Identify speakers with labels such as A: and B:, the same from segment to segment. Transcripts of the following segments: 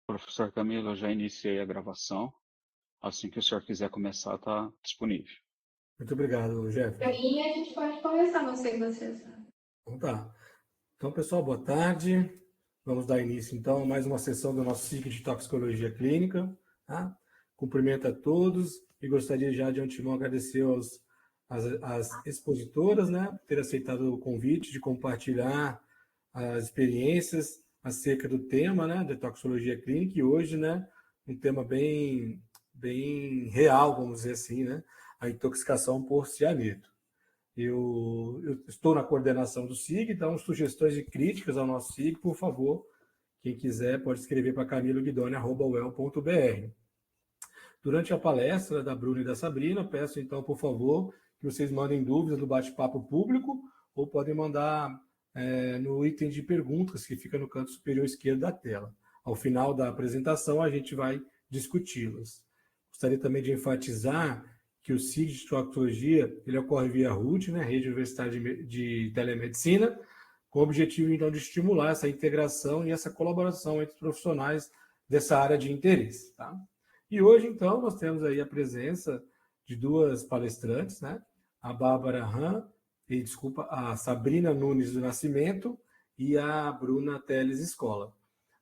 A: Professor Camilo, eu já iniciei a gravação. Assim que o senhor quiser começar, está disponível.
B: Muito obrigado, Jeff.
C: Para mim, a gente pode começar, não sei vocês.
B: Então tá. Então, pessoal, boa tarde. Vamos dar início, então, a mais uma sessão do nosso ciclo de toxicologia clínica. Tá? Cumprimento a todos e gostaria já de antemão agradecer às expositoras, né, por ter aceitado o convite de compartilhar as experiências acerca do tema, né, de toxicologia clínica, e hoje, né, um tema bem real, vamos dizer assim, né, a intoxicação por cianeto. Eu estou na coordenação do SIG, então sugestões e críticas ao nosso SIG, por favor, quem quiser pode escrever para camiloguidoni@uel.br. Durante a palestra da Bruna e da Sabrina, peço então, por favor, que vocês mandem dúvidas no bate-papo público ou podem mandar no item de perguntas que fica no canto superior esquerdo da tela. Ao final da apresentação, a gente vai discuti-las. Gostaria também de enfatizar que o SIG de toxicologia ele ocorre via RUT, né, Rede Universitária de Telemedicina, com o objetivo, então, de estimular essa integração e essa colaboração entre os profissionais dessa área de interesse. Tá? E hoje, então, nós temos aí a presença de duas palestrantes, né? A Bárbara a Sabrina Nunes do Nascimento e a Bruna Teles Escola.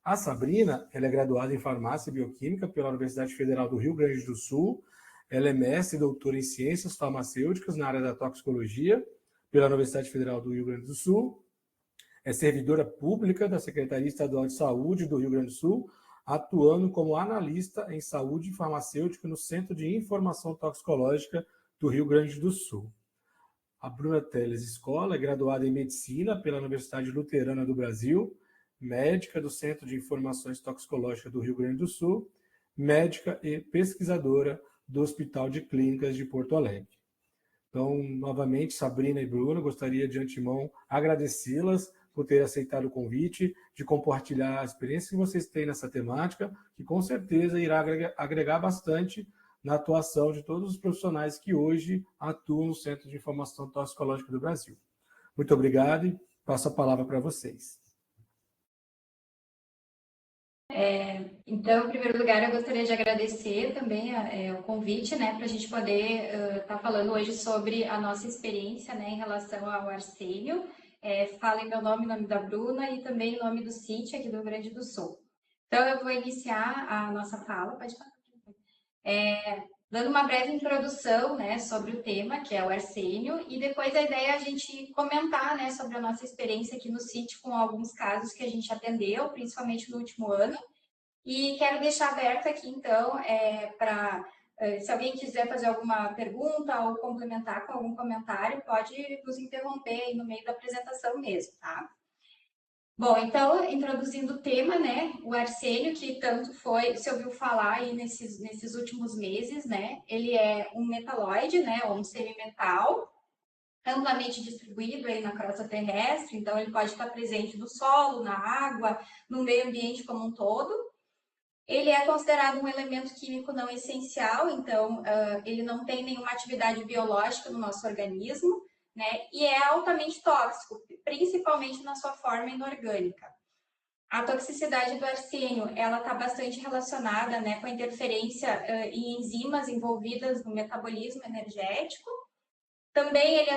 B: A Sabrina, ela é graduada em Farmácia e Bioquímica pela Universidade Federal do Rio Grande do Sul. Ela é mestre e doutora em Ciências Farmacêuticas na área da toxicologia pela Universidade Federal do Rio Grande do Sul. É servidora pública da Secretaria Estadual de Saúde do Rio Grande do Sul, atuando como analista em saúde farmacêutica no Centro de Informação Toxicológica do Rio Grande do Sul. A Bruna Teles Escola é graduada em Medicina pela Universidade Luterana do Brasil, médica do Centro de Informações Toxicológicas do Rio Grande do Sul, médica e pesquisadora do Hospital de Clínicas de Porto Alegre. Então, novamente, Sabrina e Bruna, gostaria de antemão agradecê-las por ter aceitado o convite, de compartilhar a experiência que vocês têm nessa temática, que com certeza irá agregar bastante na atuação de todos os profissionais que hoje atuam no Centro de Informação Toxicológica do Brasil. Muito obrigado e passo a palavra para vocês.
C: Então, em primeiro lugar, eu gostaria de agradecer também o convite, né, para a gente poder estar falando hoje sobre a nossa experiência, né, em relação ao arsênio. Falo em meu nome, nome da Bruna e também em nome do CIT aqui do Rio Grande do Sul. Então, eu vou iniciar a nossa fala, pode falar. Dando uma breve introdução, né, sobre o tema, que é o arsênio, e depois a ideia é a gente comentar, né, sobre a nossa experiência aqui no CIT com alguns casos que a gente atendeu, principalmente no último ano. E quero deixar aberto aqui, então, para se alguém quiser fazer alguma pergunta ou complementar com algum comentário, pode nos interromper aí no meio da apresentação mesmo, tá? Bom, então, introduzindo o tema, né, o arsênio, que tanto se ouviu falar aí nesses últimos meses, né, ele é um metalóide, né, ou um semimetal, amplamente distribuído aí na crosta terrestre, então ele pode estar presente no solo, na água, no meio ambiente como um todo. Ele é considerado um elemento químico não essencial, então ele não tem nenhuma atividade biológica no nosso organismo, né? E é altamente tóxico, principalmente na sua forma inorgânica. A toxicidade do arsênio, ela está bastante relacionada, né, com a interferência em enzimas envolvidas no metabolismo energético. Também ele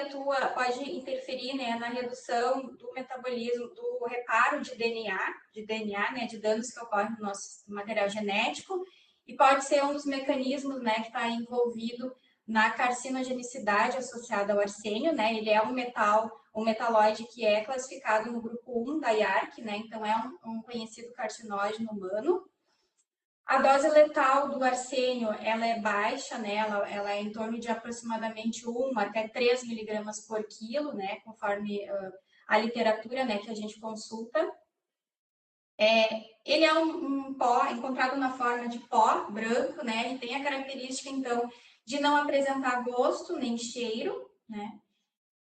C: pode interferir, né, na redução do metabolismo, do reparo de DNA, né, de danos que ocorrem no nosso material genético, e pode ser um dos mecanismos, né, que está envolvido na carcinogenicidade associada ao arsênio, né, ele é um metalóide que é classificado no grupo 1 da IARC, né, então é um conhecido carcinógeno humano. A dose letal do arsênio, ela é baixa, né? Ela é em torno de aproximadamente 1 até 3 miligramas por quilo, né? Conforme a literatura, né, que a gente consulta. Ele é um pó encontrado na forma de pó branco, né? Ele tem a característica, então, de não apresentar gosto nem cheiro, né?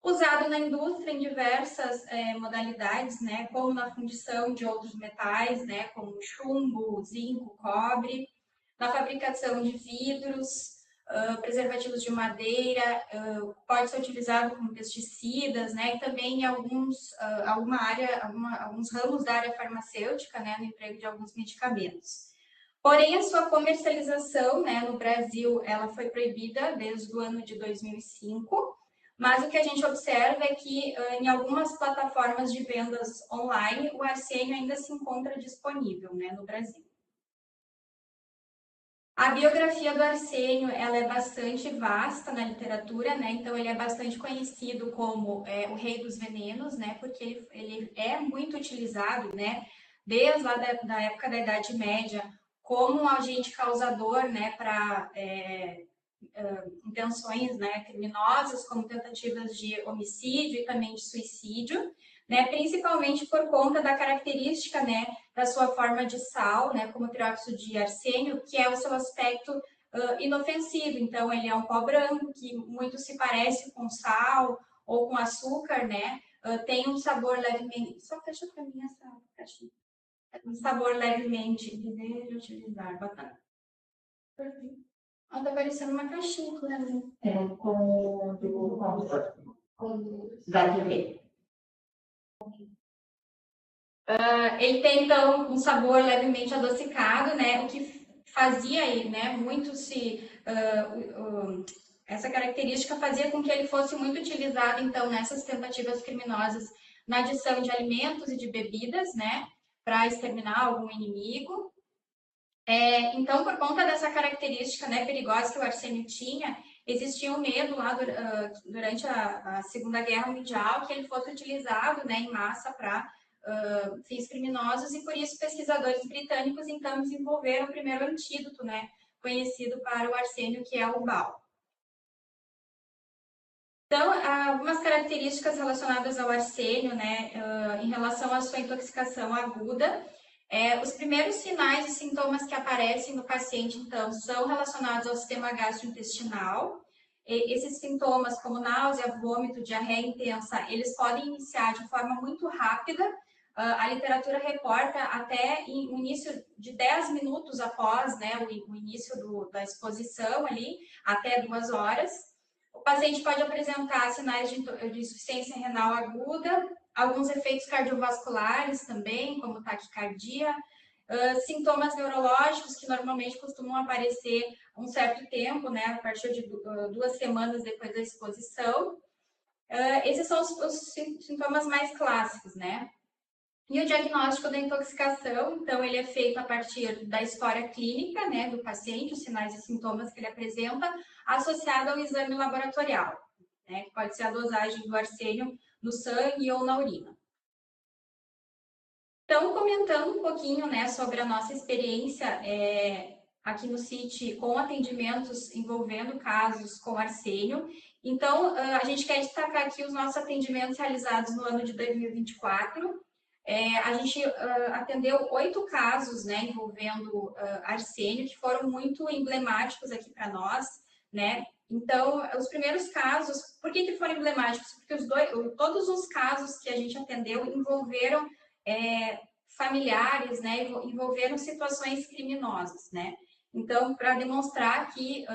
C: Usado na indústria em diversas modalidades, né, como na fundição de outros metais, né, como chumbo, zinco, cobre, na fabricação de vidros, preservativos de madeira, pode ser utilizado como pesticidas, né? E também em alguns ramos da área farmacêutica, né? No emprego de alguns medicamentos. Porém, a sua comercialização, né, no Brasil, ela foi proibida desde o ano de 2005, mas o que a gente observa é que em algumas plataformas de vendas online, o arsênio ainda se encontra disponível, né, no Brasil. A biografia do arsênio, ela é bastante vasta na literatura, né? Então ele é bastante conhecido como o rei dos venenos, né? Porque ele é muito utilizado, né? Desde lá da época da Idade Média, como um agente causador, né? Para intenções, né? Criminosas, como tentativas de homicídio e também de suicídio, né? Principalmente por conta da característica, né? Da sua forma de sal, né, como trióxido de arsênio, que é o seu aspecto inofensivo. Então, ele é um pó branco que muito se parece com sal ou com açúcar, né? Tem um sabor levemente... Só fecha para mim essa caixinha. Um sabor levemente... Desejo utilizar. Bacana. Perfeito. Tá parecendo uma caixinha, né? Vai ver. Ele tem, então, um sabor levemente adocicado, né? O que fazia, né, muito se... essa característica fazia com que ele fosse muito utilizado, então, nessas tentativas criminosas na adição de alimentos e de bebidas, né? Para exterminar algum inimigo. Então, por conta dessa característica, né, perigosa que o arsênio tinha, existia um medo lá durante a Segunda Guerra Mundial que ele fosse utilizado, né, em massa para fins criminosos, e por isso pesquisadores britânicos então desenvolveram o primeiro antídoto, né, conhecido para o arsênio, que é o BAL. Então, algumas características relacionadas ao arsênio, né, em relação à sua intoxicação aguda. Os primeiros sinais e sintomas que aparecem no paciente, então, são relacionados ao sistema gastrointestinal. Esses sintomas, como náusea, vômito, diarreia intensa, eles podem iniciar de forma muito rápida. A literatura reporta até o início de 10 minutos após, né, o início da exposição ali, até 2 horas. O paciente pode apresentar sinais de insuficiência renal aguda, alguns efeitos cardiovasculares também, como taquicardia, sintomas neurológicos que normalmente costumam aparecer um certo tempo, né, a partir de 2 semanas depois da exposição. Esses são os sintomas mais clássicos, né? E o diagnóstico da intoxicação, então, ele é feito a partir da história clínica, né, do paciente, os sinais e sintomas que ele apresenta, associado ao exame laboratorial, né, que pode ser a dosagem do arsênio no sangue ou na urina. Então, comentando um pouquinho, né, sobre a nossa experiência aqui no CIT com atendimentos envolvendo casos com arsênio. Então, a gente quer destacar aqui os nossos atendimentos realizados no ano de 2024. A gente atendeu 8 casos, né, envolvendo arsênio, que foram muito emblemáticos aqui para nós, né? Então, os primeiros casos, por que foram emblemáticos? Porque todos os casos que a gente atendeu envolveram familiares, né, envolveram situações criminosas, né? Então, para demonstrar que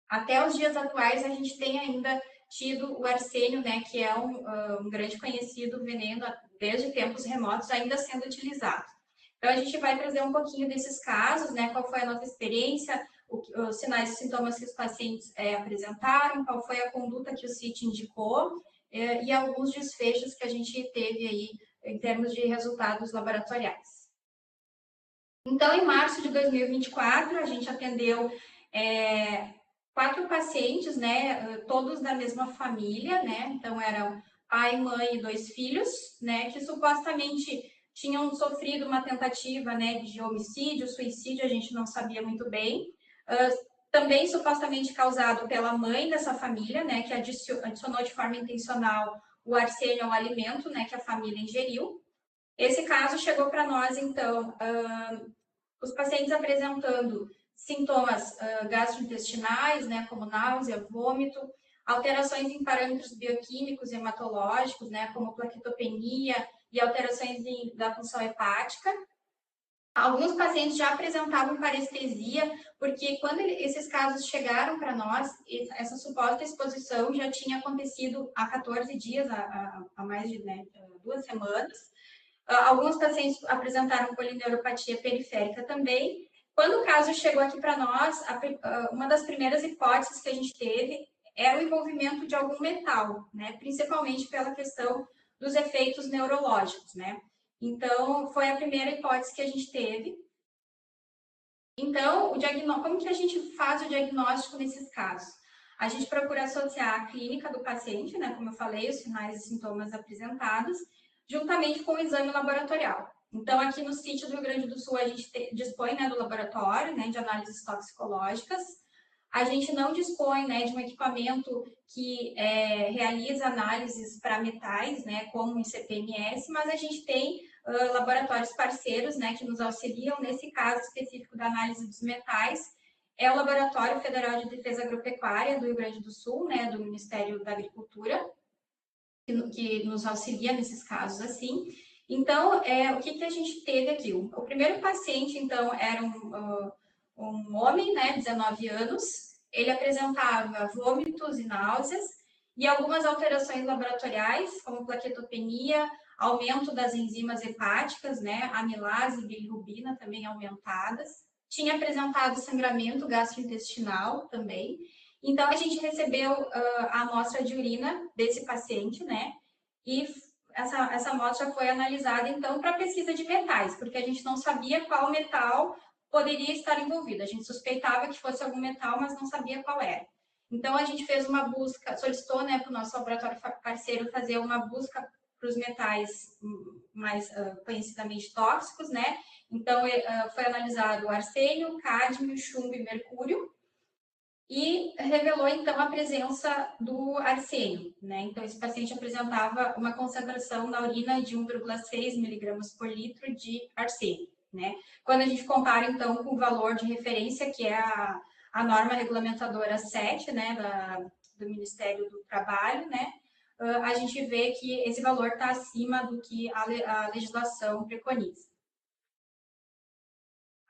C: até os dias atuais a gente tem ainda tido o arsênio, né, que é um grande conhecido veneno desde tempos remotos, ainda sendo utilizado. Então, a gente vai trazer um pouquinho desses casos, né, qual foi a nossa experiência, os sinais e sintomas que os pacientes apresentaram, qual foi a conduta que o CIT indicou, e alguns desfechos que a gente teve aí em termos de resultados laboratoriais. Então, em março de 2024, a gente atendeu 4 pacientes, né, todos da mesma família, né, então eram pai, mãe e 2 filhos, né, que supostamente tinham sofrido uma tentativa, né, de homicídio, suicídio, a gente não sabia muito bem, também supostamente causado pela mãe dessa família, né, que adicionou de forma intencional o arsênio ao alimento, né, que a família ingeriu. Esse caso chegou para nós, então, os pacientes apresentando sintomas gastrointestinais, né, como náusea, vômito, alterações em parâmetros bioquímicos e hematológicos, né, como plaquetopenia e alterações da função hepática. Alguns pacientes já apresentavam parestesia, porque quando esses casos chegaram para nós, essa suposta exposição já tinha acontecido há 14 dias, há mais de 2 semanas. Alguns pacientes apresentaram polineuropatia periférica também. Quando o caso chegou aqui para nós, uma das primeiras hipóteses que a gente teve era o envolvimento de algum metal, né? Principalmente pela questão dos efeitos neurológicos, né? Então, foi a primeira hipótese que a gente teve. Então, como que a gente faz o diagnóstico nesses casos? A gente procura associar a clínica do paciente, né, como eu falei, os sinais e sintomas apresentados, juntamente com o exame laboratorial. Então, aqui no sítio do Rio Grande do Sul, a gente dispõe, né, do laboratório, né, de análises toxicológicas. A gente não dispõe, né, de um equipamento que realiza análises para metais, né, como o ICP-MS, mas a gente tem laboratórios parceiros, né, que nos auxiliam. Nesse caso específico da análise dos metais, é o Laboratório Federal de Defesa Agropecuária do Rio Grande do Sul, né, do Ministério da Agricultura, que nos auxilia nesses casos assim. Então, o que a gente teve aqui? O primeiro paciente, então, era um homem, né, 19 anos, ele apresentava vômitos e náuseas e algumas alterações laboratoriais, como plaquetopenia, aumento das enzimas hepáticas, né, amilase e bilirrubina também aumentadas. Tinha apresentado sangramento gastrointestinal também. Então, a gente recebeu a amostra de urina desse paciente, né, e essa amostra foi analisada, então, para pesquisa de metais, porque a gente não sabia qual metal poderia estar envolvido. A gente suspeitava que fosse algum metal, mas não sabia qual era. Então, a gente fez uma busca, solicitou, né, para o nosso laboratório parceiro fazer uma busca para os metais mais conhecidamente tóxicos, né? Então, foi analisado o arsênio, cádmio, chumbo e mercúrio, e revelou, então, a presença do arsênio, né? Então, esse paciente apresentava uma concentração na urina de 1,6 miligramas por litro de arsênio, né? Quando a gente compara, então, com o valor de referência, que é a norma regulamentadora 7, né, do Ministério do Trabalho, né? A gente vê que esse valor está acima do que a legislação preconiza.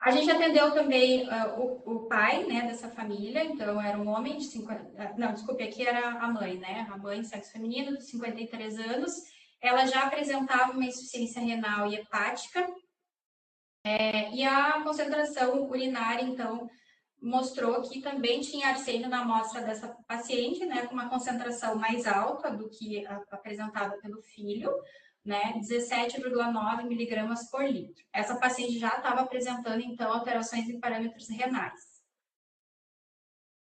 C: A gente atendeu também o pai, né, dessa família, então era um homem de 50... Não, desculpe, aqui era a mãe, né? A mãe, sexo feminino, de 53 anos. Ela já apresentava uma insuficiência renal e hepática. E a concentração urinária, então, mostrou que também tinha arsênio na amostra dessa paciente, né, com uma concentração mais alta do que apresentada pelo filho, né, 17,9 miligramas por litro. Essa paciente já estava apresentando, então, alterações em parâmetros renais.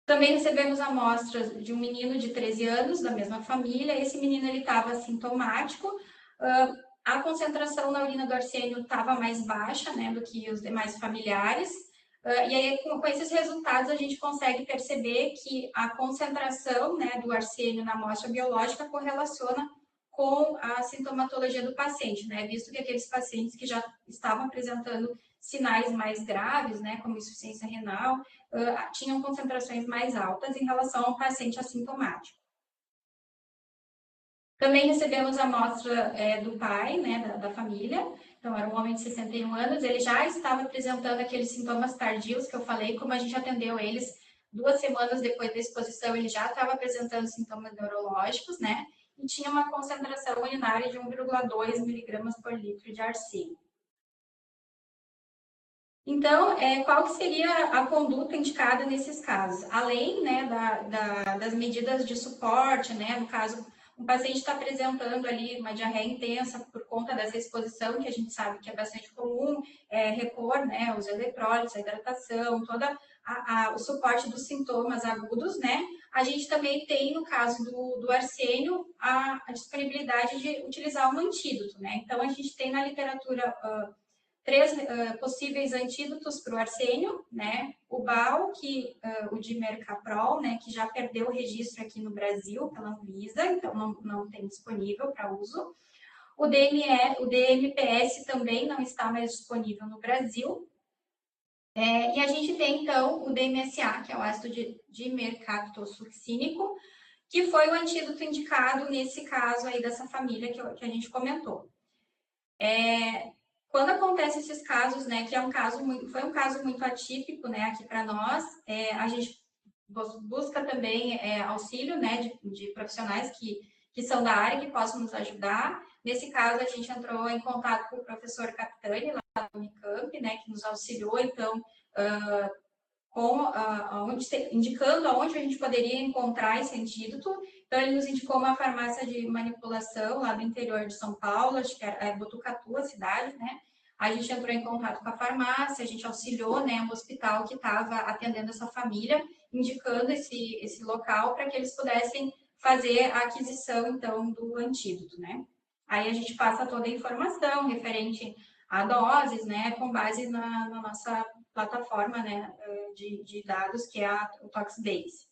C: Também recebemos amostras de um menino de 13 anos, da mesma família. Esse menino, ele estava assintomático. A concentração na urina do arsênio estava mais baixa, né, do que os demais familiares. E aí, com esses resultados, a gente consegue perceber que a concentração, né, do arsênio na amostra biológica correlaciona com a sintomatologia do paciente, né, visto que aqueles pacientes que já estavam apresentando sinais mais graves, né, como insuficiência renal, tinham concentrações mais altas em relação ao paciente assintomático. Também recebemos a amostra do pai, né, da família. Então, era um homem de 61 anos, ele já estava apresentando aqueles sintomas tardios que eu falei, como a gente atendeu eles 2 semanas depois da exposição, ele já estava apresentando sintomas neurológicos, né, e tinha uma concentração urinária de 1,2 miligramas por litro de arsênio. Então, qual que seria a conduta indicada nesses casos? Além, né, das medidas de suporte, né, no caso, um paciente está apresentando ali uma diarreia intensa por conta dessa exposição, que a gente sabe que é bastante comum, repor, né, os eletrólitos, a hidratação, toda o suporte dos sintomas agudos, né? A gente também tem, no caso do arsênio, a disponibilidade de utilizar um antídoto, né? Então, a gente tem na literatura 3 possíveis antídotos para o arsênio, né? O BAL, o dimercaprol, né? Que já perdeu o registro aqui no Brasil pela Anvisa, então não tem disponível para uso. O DMPS também não está mais disponível no Brasil. E a gente tem, então, o DMSA, que é o ácido dimercaptosuccínico, que foi o antídoto indicado nesse caso aí dessa família que a gente comentou. quando acontecem esses casos, né, que foi um caso muito atípico, né, aqui para nós, a gente busca também auxílio, né, de profissionais que são da área, que possam nos ajudar. Nesse caso, a gente entrou em contato com o professor Capitani, lá da Unicamp, né, que nos auxiliou, então, indicando aonde a gente poderia encontrar esse antídoto. Então, ele nos indicou uma farmácia de manipulação lá do interior de São Paulo, acho que é Botucatu, a cidade, né? A gente entrou em contato com a farmácia, a gente auxiliou, né, o hospital que estava atendendo essa família, indicando esse local para que eles pudessem fazer a aquisição, então, do antídoto, né? Aí a gente passa toda a informação referente a doses, né, com base na nossa plataforma, né, de dados, que é o Toxbase.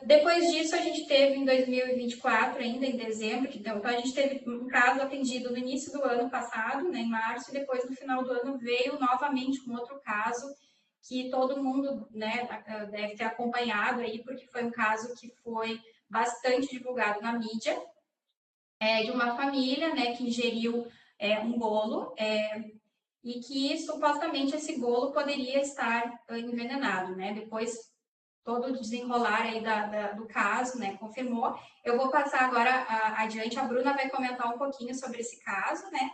C: Depois disso, a gente teve em 2024, ainda em dezembro, então a gente teve um caso atendido no início do ano passado, né, em março, e depois no final do ano veio novamente um outro caso que todo mundo, né, deve ter acompanhado aí, porque foi um caso que foi bastante divulgado na mídia, de uma família, né, que ingeriu um bolo e que supostamente esse bolo poderia estar envenenado, né? Depois todo o desenrolar aí do caso, né, confirmou. Eu vou passar agora adiante, a Bruna vai comentar um pouquinho sobre esse caso, né,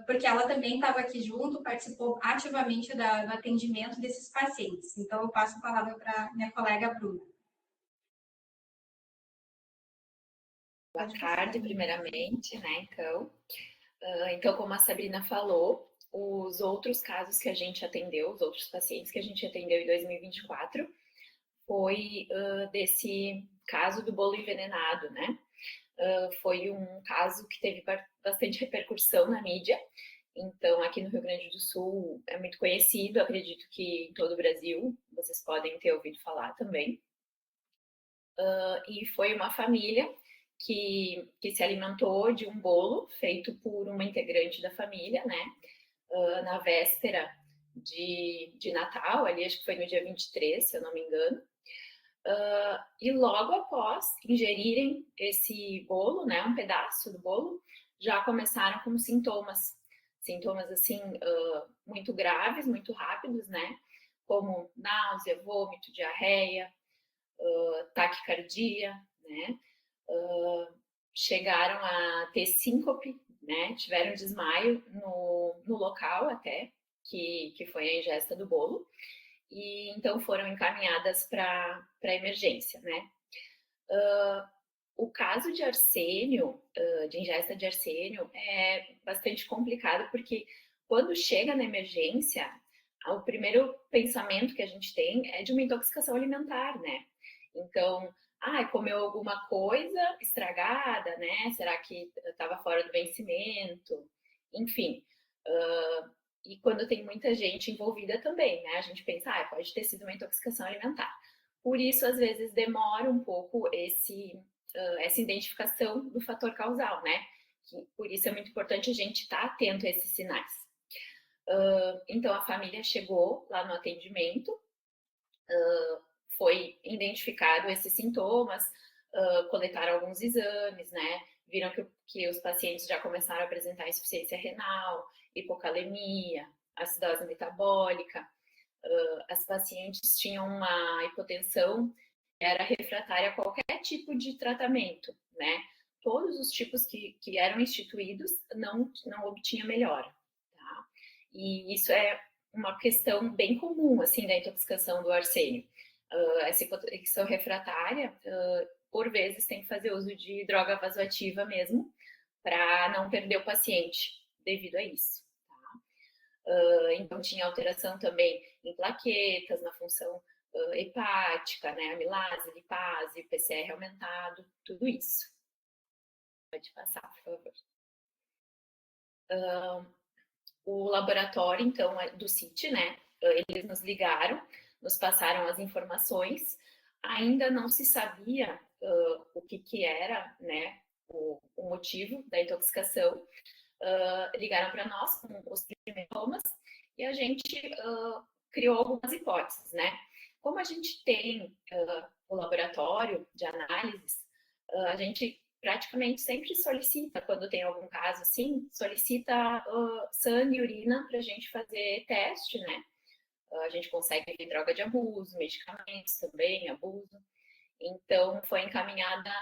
C: porque ela também estava aqui junto, participou ativamente do atendimento desses pacientes. Então, eu passo a palavra para minha colega Bruna.
D: Boa tarde, primeiramente, né, então, como a Sabrina falou, os outros casos que a gente atendeu, os outros pacientes que a gente atendeu em 2024, foi desse caso do bolo envenenado, né? Foi um caso que teve bastante repercussão na mídia, então aqui no Rio Grande do Sul é muito conhecido, acredito que em todo o Brasil vocês podem ter ouvido falar também. E foi uma família que se alimentou de um bolo feito por uma integrante da família, né? Na véspera de Natal, ali acho que foi no dia 23, se eu não me engano. E logo após ingerirem esse bolo, né, um pedaço do bolo, já começaram com sintomas assim, muito graves, muito rápidos, né, como náusea, vômito, diarreia, taquicardia, né, chegaram a ter síncope, né, tiveram desmaio no local até, que foi a ingesta do bolo, e então foram encaminhadas para emergência, né. O caso de arsênio, de ingesta de arsênio, é bastante complicado, porque quando chega na emergência, o primeiro pensamento que a gente tem é de uma intoxicação alimentar, né? Então, comeu alguma coisa estragada, né? Será que estava fora do vencimento? Enfim, e quando tem muita gente envolvida também, né? A gente pensa, pode ter sido uma intoxicação alimentar. Por isso, às vezes, demora um pouco essa identificação do fator causal, né? Por isso é muito importante a gente estar atento a esses sinais. Então, a família chegou lá no atendimento, foi identificado esses sintomas, coletaram alguns exames, né? Viram que os pacientes já começaram a apresentar insuficiência renal, hipocalemia, acidose metabólica. As pacientes tinham uma hipotensão que era refratária a qualquer tipo de tratamento, né? Todos os tipos que eram instituídos não obtinham melhora, tá? E isso é uma questão bem comum, assim, da intoxicação do arsênio. Essa hipotensão refratária, por vezes, tem que fazer uso de droga vasoativa mesmo, para não perder o paciente devido a isso. Então, tinha alteração também em plaquetas, na função hepática, né, amilase, lipase, PCR aumentado, tudo isso. Pode passar, por favor. O laboratório, então, do CIT, né, eles nos ligaram, nos passaram as informações, ainda não se sabia o que era, né, o motivo da intoxicação. Ligaram para nós com os primeiros sintomas e a gente criou algumas hipóteses, né? Como a gente tem o laboratório de análises, a gente praticamente sempre solicita, quando tem algum caso assim, solicita sangue e urina para a gente fazer teste, né? A gente consegue ver droga de abuso, medicamentos também, abuso. Então, foi encaminhada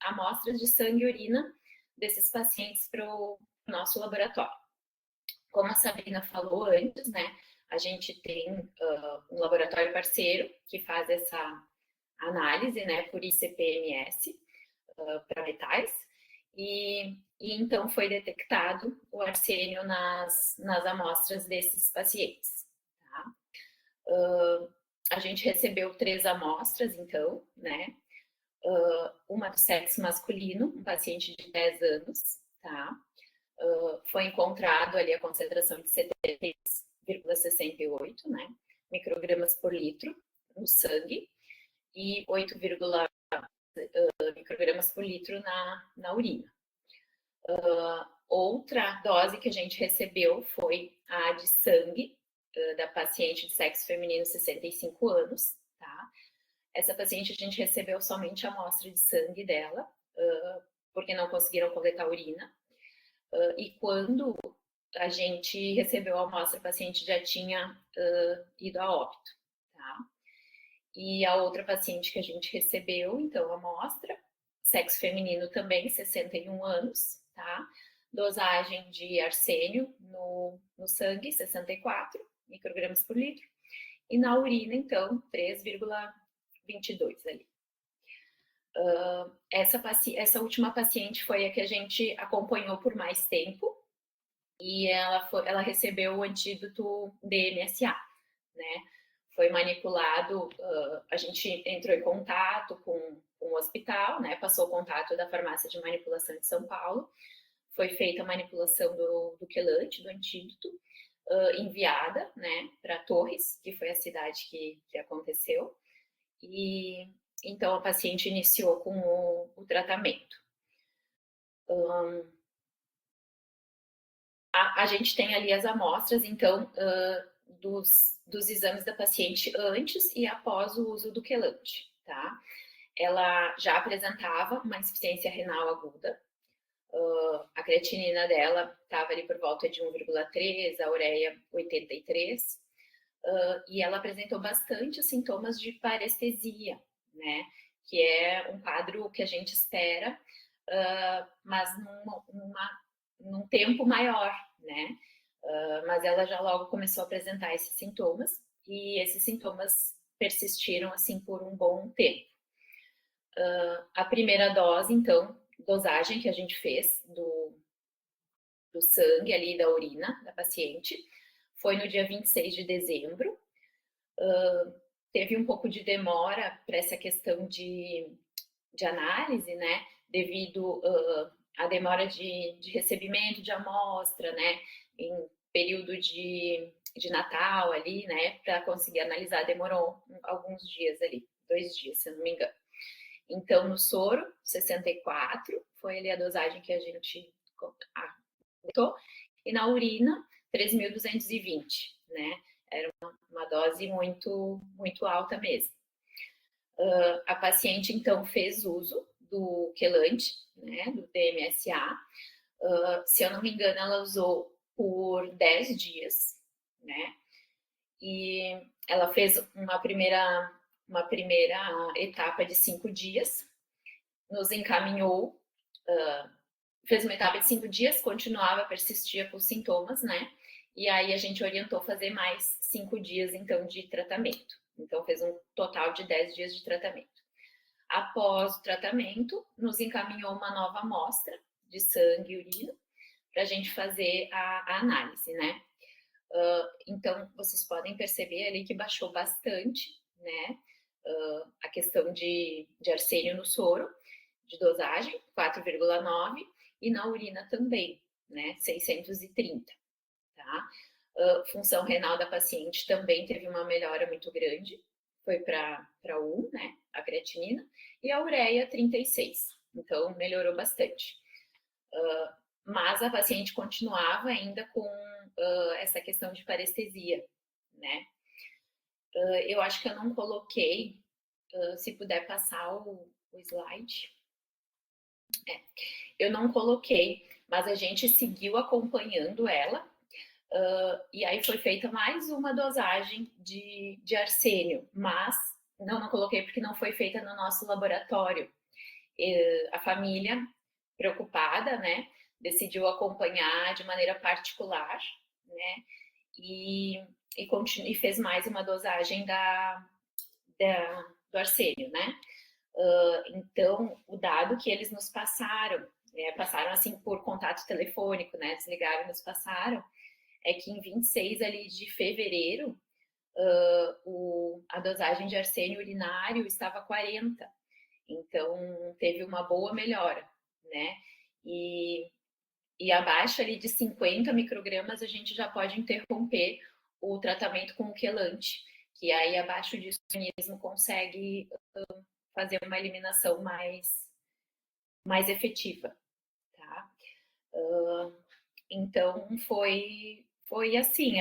D: amostras de sangue e urina desses pacientes para o nosso laboratório. Como a Sabrina falou antes, né, a gente tem um laboratório parceiro que faz essa análise, né, por ICP-MS para metais, e então foi detectado o arsênio nas amostras desses pacientes. Tá? A gente recebeu 3 amostras, então, né, uma do sexo masculino, um paciente de 10 anos, tá? Foi encontrado ali a concentração de 73,68, né, microgramas por litro no sangue e 8, microgramas por litro na urina. Outra dose que a gente recebeu foi a de sangue da paciente de sexo feminino, 65 anos, tá? Essa paciente a gente recebeu somente a amostra de sangue dela, porque não conseguiram coletar urina. E quando a gente recebeu a amostra, a paciente já tinha ido a óbito, tá? E a outra paciente que a gente recebeu, então, a amostra, sexo feminino também, 61 anos, tá? Dosagem de arsênio no sangue, 64 microgramas por litro. E na urina, então, 3,22 ali. Essa última paciente foi a que a gente acompanhou por mais tempo e ela recebeu o antídoto DMSA, né? Foi manipulado, a gente entrou em contato com o hospital, né? Passou o contato da farmácia de manipulação de São Paulo, foi feita a manipulação do quelante, do antídoto, enviada, né, para Torres, que foi a cidade que aconteceu, e então a paciente iniciou com o tratamento. A gente tem ali as amostras, então, dos exames da paciente antes e após o uso do quelante, tá? Ela já apresentava uma insuficiência renal aguda, a creatinina dela estava ali por volta de 1,3, a ureia 83, e ela apresentou bastante sintomas de parestesia, né? Que é um quadro que a gente espera, mas num tempo maior, né? Mas ela já logo começou a apresentar esses sintomas, e esses sintomas persistiram, assim, por um bom tempo. A primeira dose, então, dosagem que a gente fez do sangue ali, da urina da paciente, foi no dia 26 de dezembro. Teve um pouco de demora para essa questão de análise, né, devido à demora de recebimento de amostra, né, em período de Natal ali, né, para conseguir analisar, demorou alguns dias ali, 2 dias, se eu não me engano. Então, no soro, 64, foi ali a dosagem que a gente botou, e na urina, 3.220, né, era uma dose muito, muito alta mesmo. A paciente, então, fez uso do quelante, né, do DMSA. Se eu não me engano, ela usou por 10 dias, né? E ela fez uma primeira etapa de 5 dias, nos encaminhou, fez uma etapa de 5 dias, continuava, persistia com os sintomas, né? E aí a gente orientou fazer mais 5 dias, então, de tratamento. Então, fez um total de 10 dias de tratamento. Após o tratamento, nos encaminhou uma nova amostra de sangue e urina para a gente fazer a análise, né? Então, vocês podem perceber ali que baixou bastante, né? A questão de arsênio no soro, de dosagem, 4,9, e na urina também, né? 630, tá? Função renal da paciente também teve uma melhora muito grande, foi para 1, né, a creatinina, e a ureia 36, então melhorou bastante. Mas a paciente continuava ainda com essa questão de parestesia, né. Eu acho que eu não coloquei, se puder passar o slide. Eu não coloquei, mas a gente seguiu acompanhando ela. E aí foi feita mais uma dosagem de arsênio, mas não coloquei porque não foi feita no nosso laboratório. A família, preocupada, né, decidiu acompanhar de maneira particular, né, e fez mais uma dosagem do arsênio, né. Então, o dado que eles nos passaram, passaram assim por contato telefônico, né, desligaram e nos passaram, é que em 26 ali de fevereiro, a dosagem de arsênio urinário estava 40. Então, teve uma boa melhora, né? E abaixo ali de 50 microgramas, a gente já pode interromper o tratamento com o quelante, que aí abaixo disso o organismo consegue fazer uma eliminação mais efetiva, tá? Então, foi assim,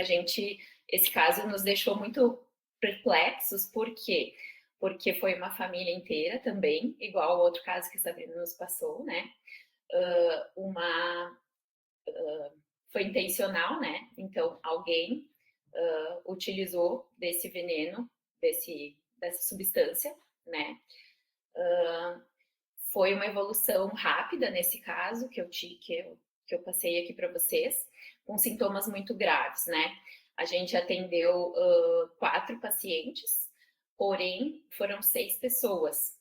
D: esse caso nos deixou muito perplexos, por quê? Porque foi uma família inteira também, igual ao outro caso que a Sabrina nos passou, né? Foi intencional, né? Então, alguém utilizou desse veneno, dessa substância, né? Foi uma evolução rápida nesse caso que eu passei aqui para vocês, com sintomas muito graves, né? A gente atendeu 4 pacientes, porém foram 6 pessoas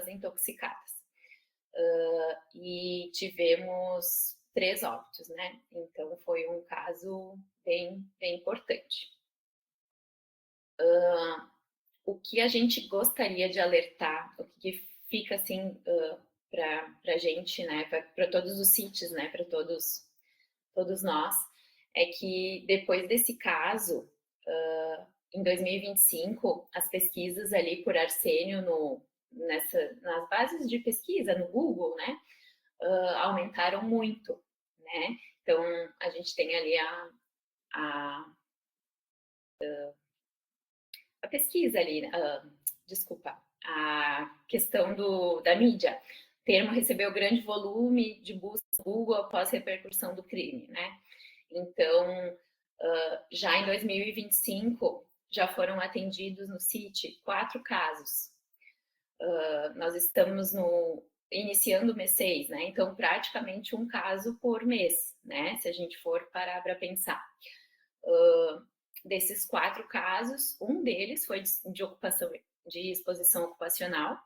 D: intoxicadas. E tivemos 3 óbitos, né? Então foi um caso bem importante. O que a gente gostaria de alertar, o que fica assim para a gente, né, para todos os sítios, né, para todos nós, é que depois desse caso, em 2025, as pesquisas ali por arsênio nas bases de pesquisa no Google, né, aumentaram muito, né? Então a gente tem ali a pesquisa ali, desculpa, a questão da mídia. O termo recebeu grande volume de busca no Google após repercussão do crime, né? Então, já em 2025, já foram atendidos no CIT 4 casos. Nós estamos iniciando o mês 6, né? Então, praticamente um caso por mês, né? Se a gente for parar para pensar. Desses 4 casos, um deles foi de exposição ocupacional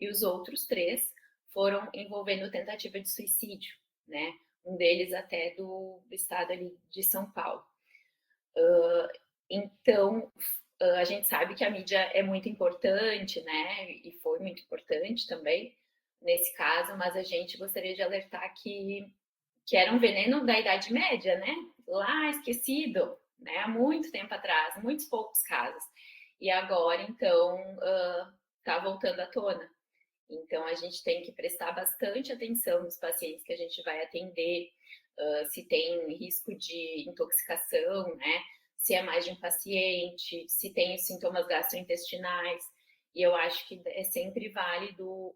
D: e os outros 3 foram envolvendo tentativa de suicídio, né? Um deles até do estado ali de São Paulo. Então, a gente sabe que a mídia é muito importante, né? E foi muito importante também nesse caso, mas a gente gostaria de alertar que era um veneno da Idade Média, né? Lá esquecido, né? Há muito tempo atrás, muitos poucos casos. E agora, então, está voltando à tona. Então, a gente tem que prestar bastante atenção nos pacientes que a gente vai atender, se tem risco de intoxicação, né? Se é mais de um paciente, se tem sintomas gastrointestinais. E eu acho que é sempre válido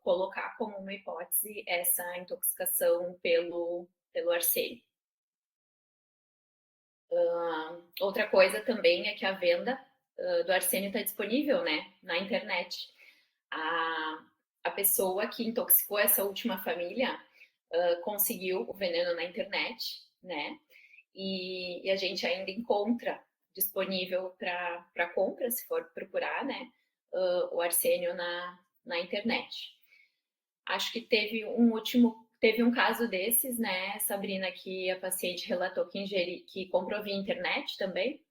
D: colocar como uma hipótese essa intoxicação pelo arsênio. Outra coisa também é que a venda do arsênio está disponível, né, na internet. A pessoa que intoxicou essa última família conseguiu o veneno na internet, né, e a gente ainda encontra disponível para compra, se for procurar, né, o arsênio na internet. Acho que teve um caso desses, né, Sabrina, que a paciente relatou que comprou via internet também.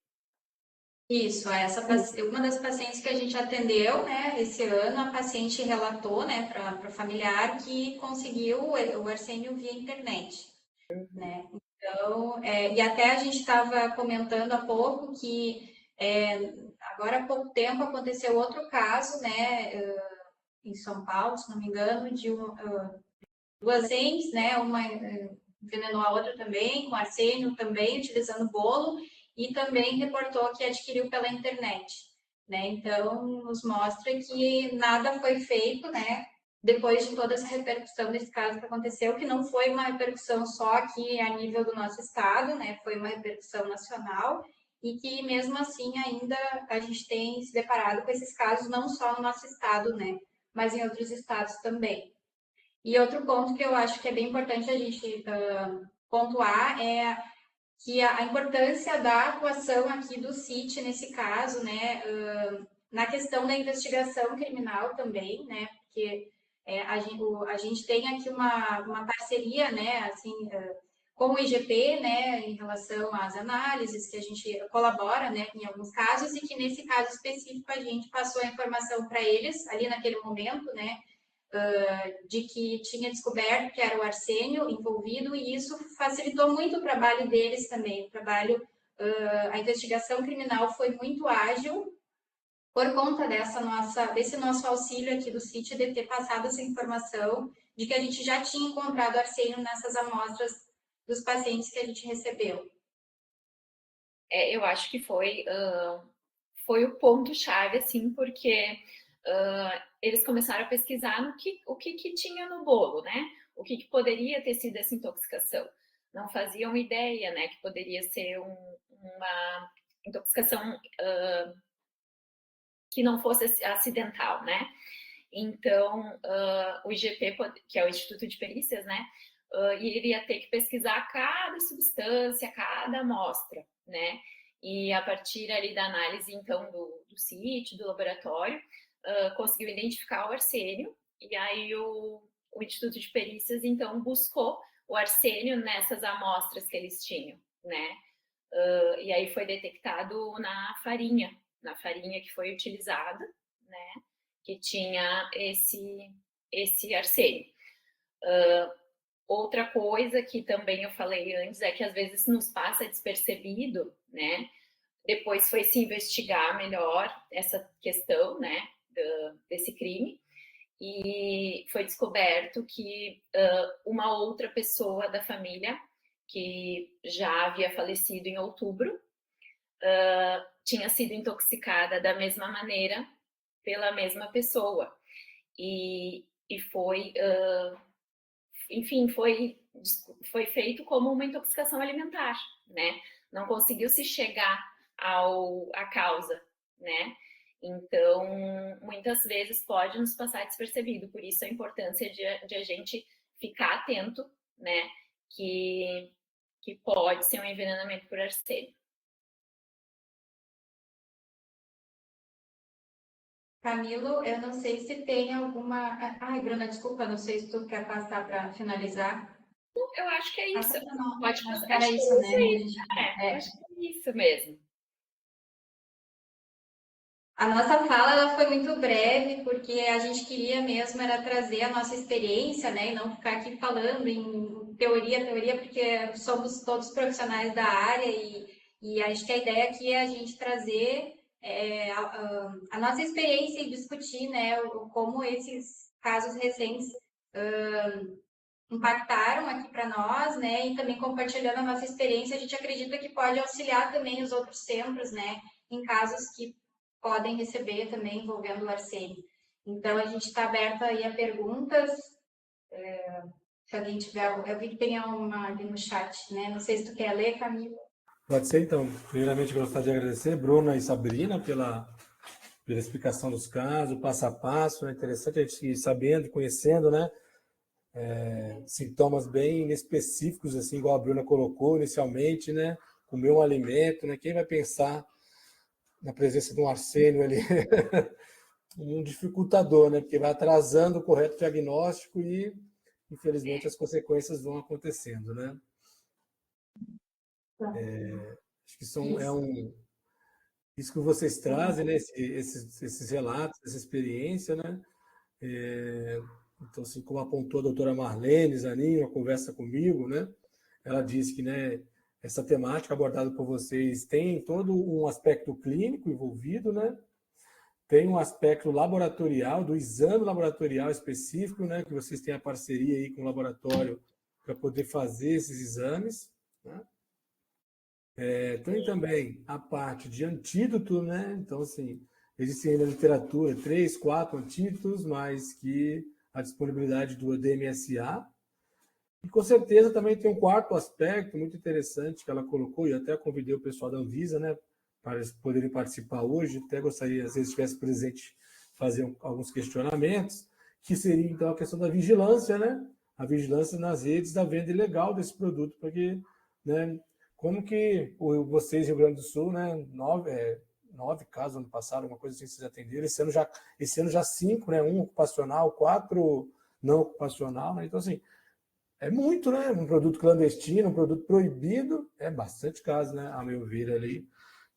C: Isso, uma das pacientes que a gente atendeu, né, esse ano, a paciente relatou, né, para o familiar que conseguiu o arsênio via internet, né. Então, e até a gente estava comentando há pouco que agora há pouco tempo aconteceu outro caso, né, em São Paulo, se não me engano, de duas pacientes, né, uma envenenou a outra também, com arsênio também, utilizando bolo, e também reportou que adquiriu pela internet, né? Então, nos mostra que nada foi feito, né, depois de toda essa repercussão desse caso que aconteceu, que não foi uma repercussão só aqui a nível do nosso estado, né? Foi uma repercussão nacional e que mesmo assim ainda a gente tem se deparado com esses casos não só no nosso estado, né? Mas em outros estados também. E outro ponto que eu acho que é bem importante a gente pontuar é que a importância da atuação aqui do CIT nesse caso, né, na questão da investigação criminal também, né, porque a gente tem aqui uma parceria, né, assim, com o IGP, né, em relação às análises, que a gente colabora, né, em alguns casos, e que nesse caso específico a gente passou a informação para eles, ali naquele momento, né, de que tinha descoberto que era o arsênio envolvido, e isso facilitou muito o trabalho deles também. O trabalho, a investigação criminal foi muito ágil por conta desse nosso auxílio aqui do CIT, de ter passado essa informação de que a gente já tinha encontrado arsênio nessas amostras dos pacientes que a gente recebeu.
D: Eu acho que foi o ponto-chave, assim, porque eles começaram a pesquisar o que tinha no bolo, né? O que poderia ter sido essa intoxicação. Não faziam ideia, né, que poderia ser uma intoxicação que não fosse acidental, né? Então, o IGP, que é o Instituto de Perícias, né, iria ter que pesquisar cada substância, cada amostra, né? E a partir ali da análise, então, do CIT, do laboratório, conseguiu identificar o arsênio, e aí o Instituto de Perícias, então, buscou o arsênio nessas amostras que eles tinham, né? E aí foi detectado na farinha que foi utilizada, né? Que tinha esse arsênio. Outra coisa que também eu falei antes é que às vezes nos passa despercebido, né? Depois foi se investigar melhor essa questão, né, desse crime, e foi descoberto que uma outra pessoa da família, que já havia falecido em outubro, tinha sido intoxicada da mesma maneira pela mesma pessoa. E foi, enfim, foi feito como uma intoxicação alimentar, né? Não conseguiu se chegar à causa, né? Então, muitas vezes pode nos passar despercebido, por isso a importância de a gente ficar atento, né? Que pode ser um envenenamento por arsênio.
C: Camilo, eu não sei se tem alguma... Ai, Bruna, desculpa, não sei se tu quer passar para finalizar.
D: Eu acho que é isso.
C: Pode passar. Era isso, né?
D: Acho que é isso mesmo.
C: A nossa fala ela foi muito breve, porque a gente queria mesmo era trazer a nossa experiência, né? E não ficar aqui falando em teoria, porque somos todos profissionais da área e acho que a ideia aqui é a gente trazer a nossa experiência e discutir, né? Como esses casos recentes impactaram aqui para nós, né? E também compartilhando a nossa experiência, a gente acredita que pode auxiliar também os outros centros, né? Em casos que podem receber também envolvendo o arsênio. Então, a gente está aberto aí a perguntas. Se alguém tiver... Eu vi que tem uma ali no chat, né? Não sei se tu quer ler, Camila.
B: Pode ser, então. Primeiramente, gostaria de agradecer Bruna e Sabrina pela explicação dos casos, passo a passo. É interessante a gente ir sabendo, conhecendo, né? Sintomas bem específicos, assim, igual a Bruna colocou inicialmente, né? Comer um alimento, né? Quem vai pensar na presença de um arsênio ali? Um dificultador, né? Porque vai atrasando o correto diagnóstico e, infelizmente, as consequências vão acontecendo, né? Acho que isso que vocês trazem, né? Esses relatos, essa experiência, né? Então, assim, como apontou a doutora Marlene Zanin, uma conversa comigo, né? Ela disse que, né, essa temática abordada por vocês tem todo um aspecto clínico envolvido, né? Tem um aspecto laboratorial, do exame laboratorial específico, né? Que vocês têm a parceria aí com o laboratório para poder fazer esses exames, né? Tem também a parte de antídoto, né? Então, assim, existem aí na literatura 3, 4 antídotos, mas que a disponibilidade do DMSA. E com certeza também tem um quarto aspecto muito interessante que ela colocou, e eu até convidei o pessoal da Anvisa, né, para eles poderem participar hoje, até gostaria, se eles estivessem presentes, fazer alguns questionamentos, que seria então a questão da vigilância, né? A vigilância nas redes da venda ilegal desse produto, porque, né, como que vocês, Rio Grande do Sul, né, 9 casos ano passado, uma coisa assim, vocês atenderam, esse ano já 5, né, 1 ocupacional, 4 não ocupacional, né? Então, assim, é muito, né? Um produto clandestino, um produto proibido, é bastante caso, né? A meu ver ali.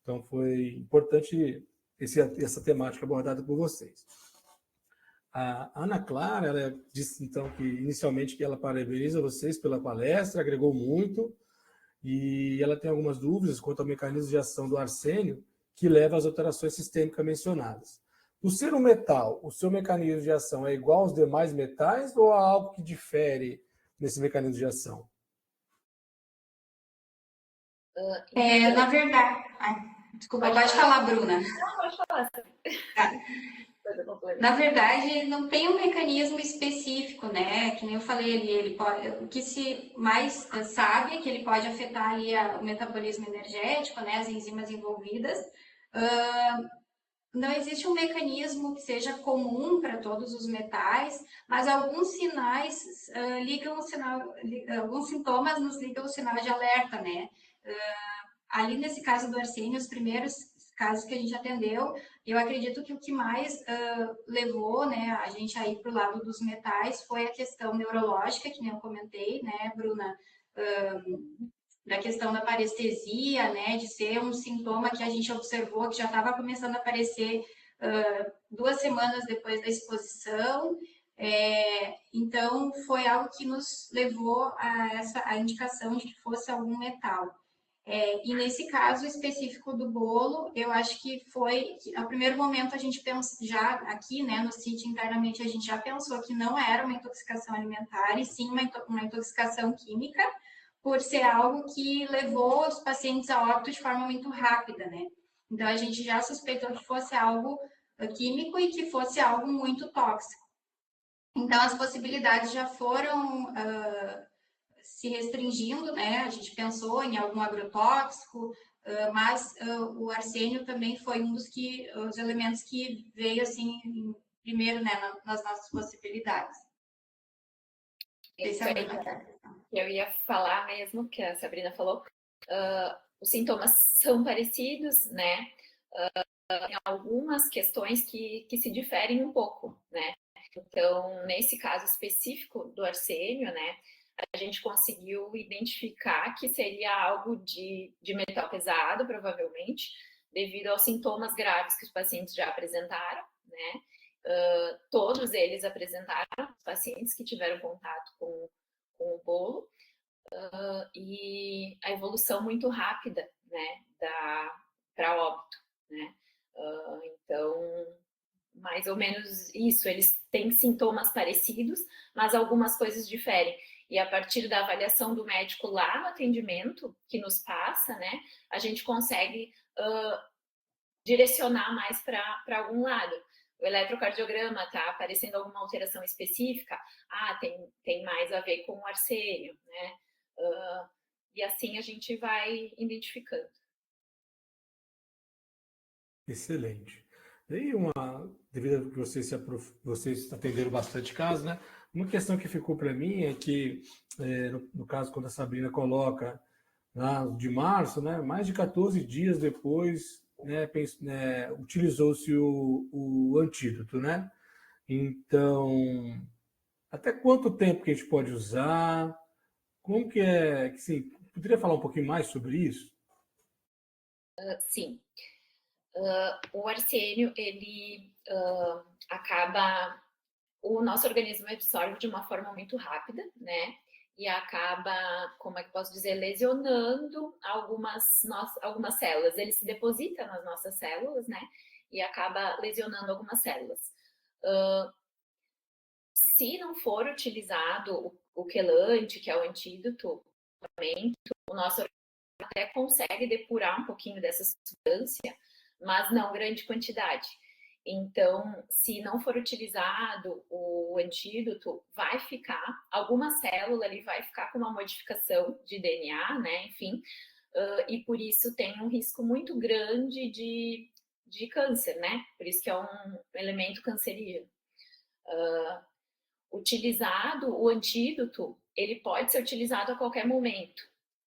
B: Então foi importante essa temática abordada por vocês. A Ana Clara, ela disse então que inicialmente que ela parabeniza vocês pela palestra, agregou muito, e ela tem algumas dúvidas quanto ao mecanismo de ação do arsênio que leva às alterações sistêmicas mencionadas. Por ser um metal, o seu mecanismo de ação é igual aos demais metais ou há algo que difere nesse mecanismo de ação?
C: Na verdade... desculpa, pode falar, Bruna.
D: Não, pode falar.
C: Tá. Na verdade, não tem um mecanismo específico, né? Que nem eu falei ali, ele pode, o que se mais sabe é que ele pode afetar ali o metabolismo energético, né? As enzimas envolvidas. Não existe um mecanismo que seja comum para todos os metais, mas alguns sinais ligam o sinal, alguns sintomas nos ligam o sinal de alerta, né? Ali nesse caso do arsênio, os primeiros casos que a gente atendeu, eu acredito que o que mais levou, né, a gente a ir para o lado dos metais foi a questão neurológica, que nem eu comentei, né, Bruna, da questão da parestesia, né, de ser um sintoma que a gente observou que já estava começando a aparecer 2 semanas depois da exposição. Então, foi algo que nos levou a indicação de que fosse algum metal. E nesse caso específico do bolo, eu acho que foi, ao primeiro momento a gente pensou, já aqui, né, no sítio internamente, a gente já pensou que não era uma intoxicação alimentar, e sim uma intoxicação química, por ser algo que levou os pacientes a óbito de forma muito rápida, né? Então, a gente já suspeitou que fosse algo químico e que fosse algo muito tóxico. Então, as possibilidades já foram se restringindo, né? A gente pensou em algum agrotóxico, mas o arsênio também foi um os elementos que veio, assim, primeiro, né, nas nossas possibilidades. Esse é
D: eu ia falar mesmo que a Sabrina falou, os sintomas são parecidos, né? Tem algumas questões que se diferem um pouco, né? Então, nesse caso específico do arsênio, né, a gente conseguiu identificar que seria algo de metal pesado, provavelmente, devido aos sintomas graves que os pacientes já apresentaram, né? Todos eles apresentaram, os pacientes que tiveram contato com o bolo, e a evolução muito rápida, né, para óbito, né? Então, mais ou menos isso, eles têm sintomas parecidos, mas algumas coisas diferem. E a partir da avaliação do médico lá no atendimento, que nos passa, né, a gente consegue direcionar mais para algum lado. O eletrocardiograma está aparecendo alguma alteração específica? Tem mais a ver com o arsênio, né? E assim a gente vai identificando.
B: Excelente. E devido a que vocês atenderam bastante casos, né? Uma questão que ficou para mim é que, no caso, quando a Sabrina coloca lá de março, né, mais de 14 dias depois, né, utilizou-se o antídoto, né? Então, até quanto tempo que a gente pode usar? Como que é? Sim, poderia falar um pouquinho mais sobre isso?
D: Sim. O arsênio, ele acaba... O nosso organismo absorve de uma forma muito rápida, né? E acaba, como é que posso dizer, lesionando algumas células. Ele se deposita nas nossas células, né? E acaba lesionando algumas células. Se não for utilizado o quelante, que é o antídoto, o nosso organismo até consegue depurar um pouquinho dessa substância, mas não grande quantidade. Então, se não for utilizado o antídoto, vai ficar, alguma célula ali vai ficar com uma modificação de DNA, né, enfim, e por isso tem um risco muito grande de câncer, né, por isso que é um elemento cancerígeno. Utilizado o antídoto, ele pode ser utilizado a qualquer momento,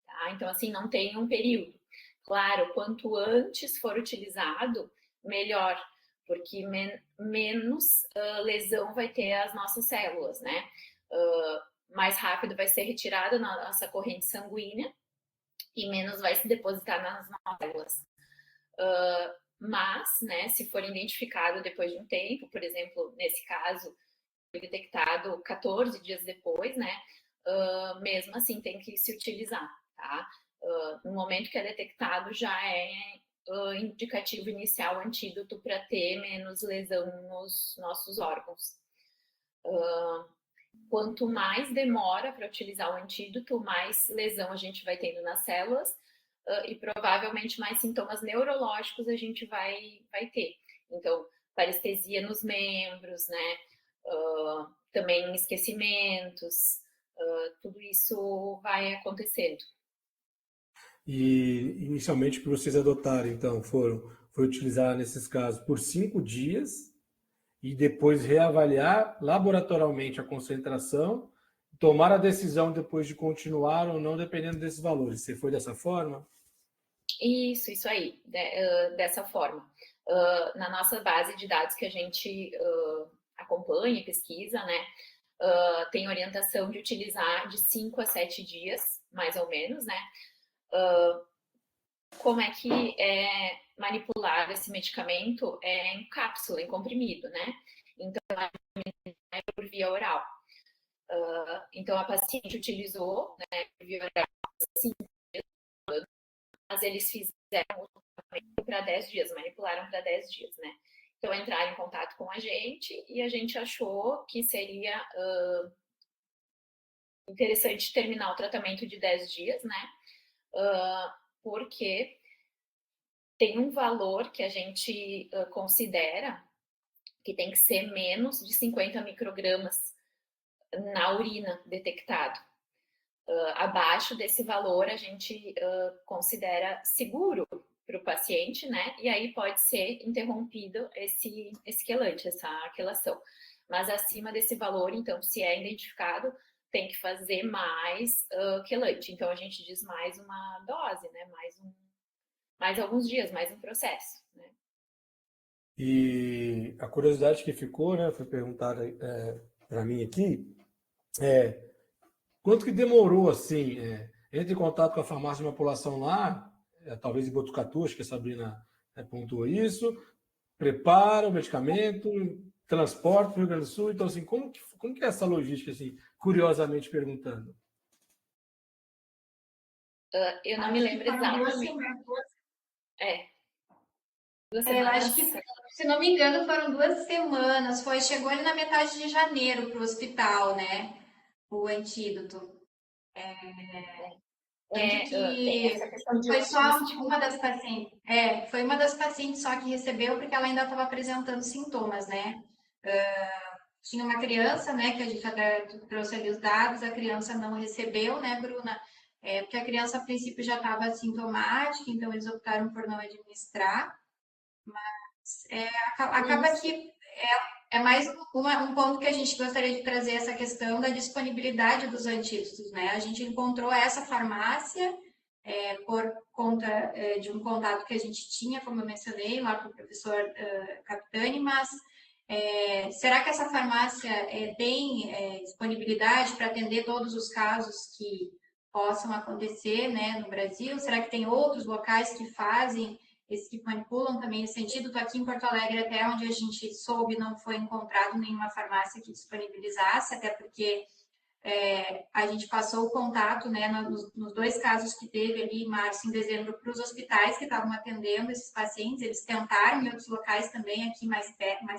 D: tá? Então, assim, não tem um período. Claro, quanto antes for utilizado, melhor, porque menos lesão vai ter as nossas células, né? Mais rápido vai ser retirada na nossa corrente sanguínea e menos vai se depositar nas nossas células. Mas, né, se for identificado depois de um tempo, por exemplo, nesse caso, foi detectado 14 dias depois, né, mesmo assim tem que se utilizar, tá? No momento que é detectado, já é indicativo inicial o antídoto para ter menos lesão nos nossos órgãos. Quanto mais demora para utilizar o antídoto, mais lesão a gente vai tendo nas células e provavelmente mais sintomas neurológicos a gente vai ter. Então, parestesia nos membros, né? Também esquecimentos, tudo isso vai acontecendo.
B: E inicialmente que vocês adotaram, então, foi utilizar nesses casos por 5 dias e depois reavaliar laboratorialmente a concentração, tomar a decisão depois de continuar ou não, dependendo desses valores. Você foi dessa forma?
D: Isso aí, dessa forma. Na nossa base de dados que a gente acompanha e pesquisa, né, tem orientação de utilizar de 5 a 7 dias, mais ou menos, né? Como é que é manipulado esse medicamento? É em cápsula, em comprimido, né? Então, é por via oral. Então, a paciente utilizou, né, por via oral, 5 dias, mas eles fizeram o tratamento para 10 dias, manipularam para 10 dias, né? Então, entraram em contato com a gente e a gente achou que seria interessante terminar o tratamento de 10 dias, né? Porque tem um valor que a gente considera que tem que ser menos de 50 microgramas na urina detectado. Abaixo desse valor, a gente considera seguro para o paciente, né? E aí pode ser interrompido esse quelante, essa quelação. Mas acima desse valor, então, se é identificado, tem que fazer mais quelante. Então, a gente diz mais uma dose, né? Mais alguns dias, mais um processo, né?
B: E a curiosidade que ficou, né, foi perguntada para mim aqui, quanto que demorou, assim, entre em contato com a farmácia de manipulação lá, talvez em Botucatu, acho que a Sabrina pontuou isso, prepara o medicamento, transporte para o Rio Grande do Sul, então, assim, como que é essa logística, assim, curiosamente perguntando?
D: Eu não me lembro exatamente.
C: Eu acho que, se não me engano, foram 2 semanas. Chegou ali na metade de janeiro para o hospital, né? O antídoto. Tanto
D: Tem
C: que
D: essa questão de
C: foi só
D: logística.
C: uma das pacientes. Foi uma das pacientes só que recebeu, porque ela ainda estava apresentando sintomas, né? Tinha uma criança, né? Que a gente até trouxe ali os dados, a criança não recebeu, né, Bruna? Porque a criança, a princípio, já estava sintomática, então eles optaram por não administrar. Acaba que é mais um ponto que a gente gostaria de trazer, essa questão da disponibilidade dos antídotos, né? A gente encontrou essa farmácia por conta de um contato que a gente tinha, como eu mencionei, lá com o professor Capitani, mas será que essa farmácia tem disponibilidade para atender todos os casos que possam acontecer, né, no Brasil? Será que tem outros locais que fazem que manipulam também nesse sentido? Estou aqui em Porto Alegre, até onde a gente soube, não foi encontrado nenhuma farmácia que disponibilizasse, até porque a gente passou o contato, né, nos 2 casos que teve ali em março e em dezembro para os hospitais que estavam atendendo esses pacientes. Eles tentaram em outros locais também, aqui mais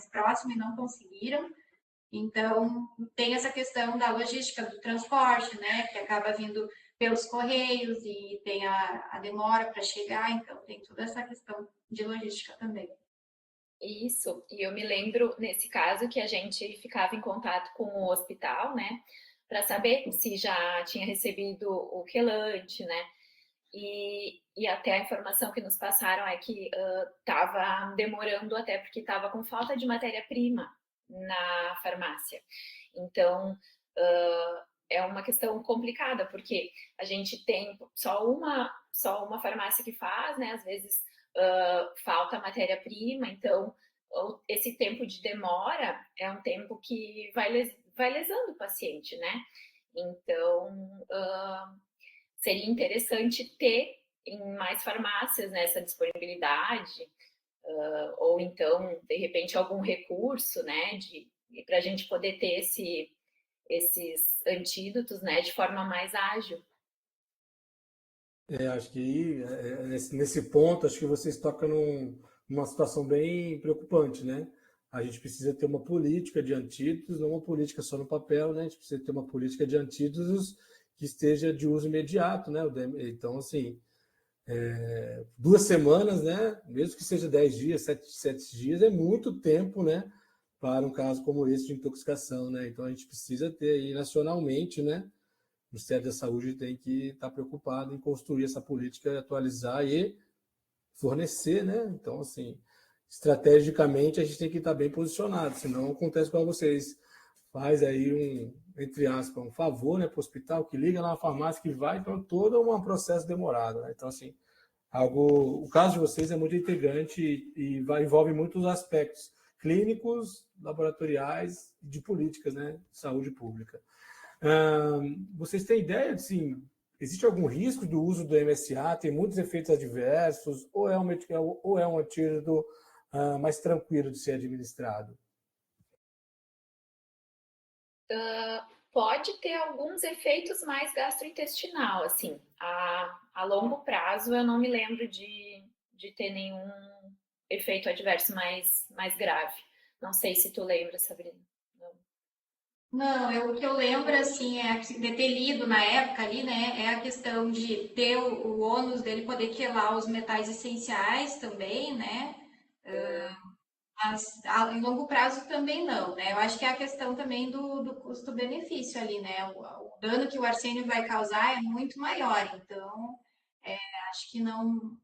C: próximo, e não conseguiram. Então, tem essa questão da logística do transporte, né, que acaba vindo pelos correios e tem a demora para chegar, então tem toda essa questão de logística também.
D: Isso, e eu me lembro, nesse caso, que a gente ficava em contato com o hospital, né, para saber se já tinha recebido o quelante, né, e até a informação que nos passaram é que estava demorando até porque estava com falta de matéria-prima na farmácia. Então, é uma questão complicada, porque a gente tem só uma farmácia que faz, né, às vezes falta matéria-prima, então esse tempo de demora é um tempo que vai lesando o paciente, né? Então, seria interessante ter em mais farmácias, né, essa disponibilidade, ou então, de repente, algum recurso, né, para a gente poder ter esses antídotos, né, de forma mais ágil.
B: Acho que nesse ponto, acho que vocês tocam numa situação bem preocupante, né? A gente precisa ter uma política de antídotos, não uma política só no papel, né? A gente precisa ter uma política de antídotos que esteja de uso imediato, né? Então, assim, 2 semanas, né? Mesmo que seja 10 dias, 7 dias, é muito tempo, né? Para um caso como esse de intoxicação, né? Então, a gente precisa ter aí nacionalmente, né? O Ministério da Saúde tem que estar preocupado em construir essa política, atualizar e fornecer, né? Então, assim, estrategicamente a gente tem que estar bem posicionado, senão acontece com vocês. Faz aí entre aspas, um favor, né, para o hospital, que liga na farmácia, que vai, então todo um processo demorado, né? Então, assim, o caso de vocês é muito integrante e envolve muitos aspectos clínicos, laboratoriais e de políticas, né, de saúde pública. Vocês têm ideia de, sim, existe algum risco do uso do MSA? Tem muitos efeitos adversos? Ou é um antídoto mais tranquilo de ser administrado?
D: Pode ter alguns efeitos mais gastrointestinal, assim, a longo prazo eu não me lembro de ter nenhum efeito adverso mais grave. Não sei se tu lembra, Sabrina.
C: Não, o que eu lembro, assim, de ter lido na época ali, né, é a questão de ter o ônus dele poder quelar os metais essenciais também, né, mas em longo prazo também não, né, eu acho que é a questão também do custo-benefício ali, né, o dano que o arsênio vai causar é muito maior, então, acho que não,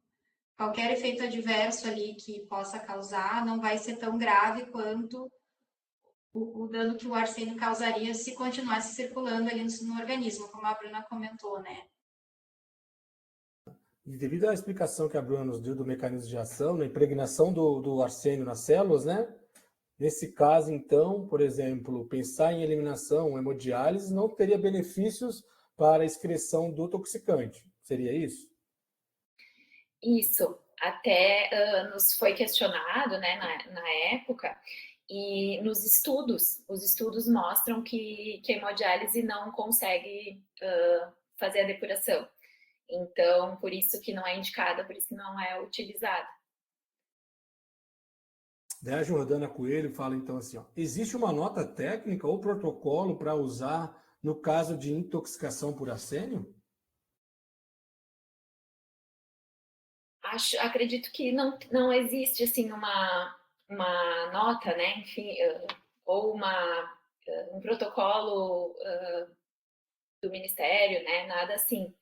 C: qualquer efeito adverso ali que possa causar não vai ser tão grave quanto o dano que o arsênio causaria se continuasse circulando ali no organismo, como a Bruna comentou, né?
B: E devido à explicação que a Bruna nos deu do mecanismo de ação, na impregnação do arsênio nas células, né? Nesse caso, então, por exemplo, pensar em eliminação, hemodiálise, não teria benefícios para a excreção do toxicante. Seria isso?
D: Isso, até nos foi questionado, né, na época, e nos estudos, os estudos mostram que a hemodiálise não consegue fazer a depuração. Então, por isso que não é indicada, por isso que não é utilizada.
B: A Jordana Coelho fala então assim, ó, existe uma nota técnica ou protocolo para usar no caso de intoxicação por arsênio?
D: Acredito que não existe assim uma nota, né, enfim, ou um protocolo do Ministério, né, nada assim.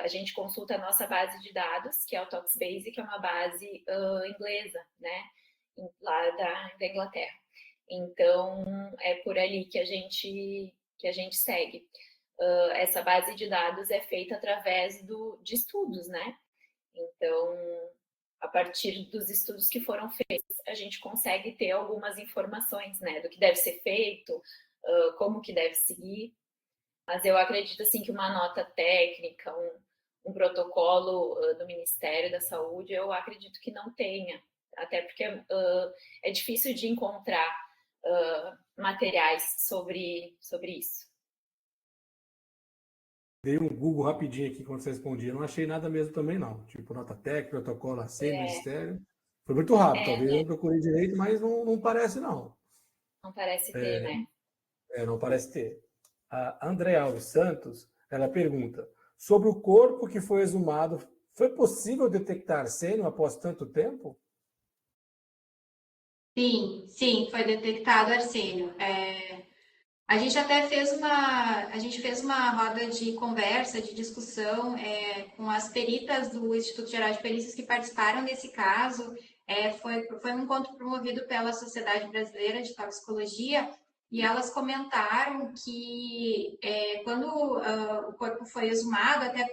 D: A gente consulta a nossa base de dados, que é o ToxBase, que é uma base inglesa, né, lá da Inglaterra. Então, é por ali que a gente segue. Essa base de dados é feita através de estudos, né? Então, a partir dos estudos que foram feitos, a gente consegue ter algumas informações, né, do que deve ser feito, como que deve seguir. Mas eu acredito assim que uma nota técnica, um protocolo do Ministério da Saúde, eu acredito que não tenha, até porque é difícil de encontrar materiais sobre isso.
B: Dei um Google rapidinho aqui quando você respondia, não achei nada mesmo também não, tipo nota técnica, protocolo AC, Ministério. Foi muito rápido, talvez eu não procurei direito, mas não parece não.
D: Não parece ter, né?
B: Não parece ter. A André Alves Santos, ela pergunta, sobre o corpo que foi exumado, foi possível detectar arsênio após tanto tempo?
C: Sim, foi detectado arsênio. A gente até fez uma roda de conversa, de discussão com as peritas do Instituto Geral de Perícias que participaram desse caso. Foi um encontro promovido pela Sociedade Brasileira de Toxicologia e elas comentaram que quando o corpo foi exumado, até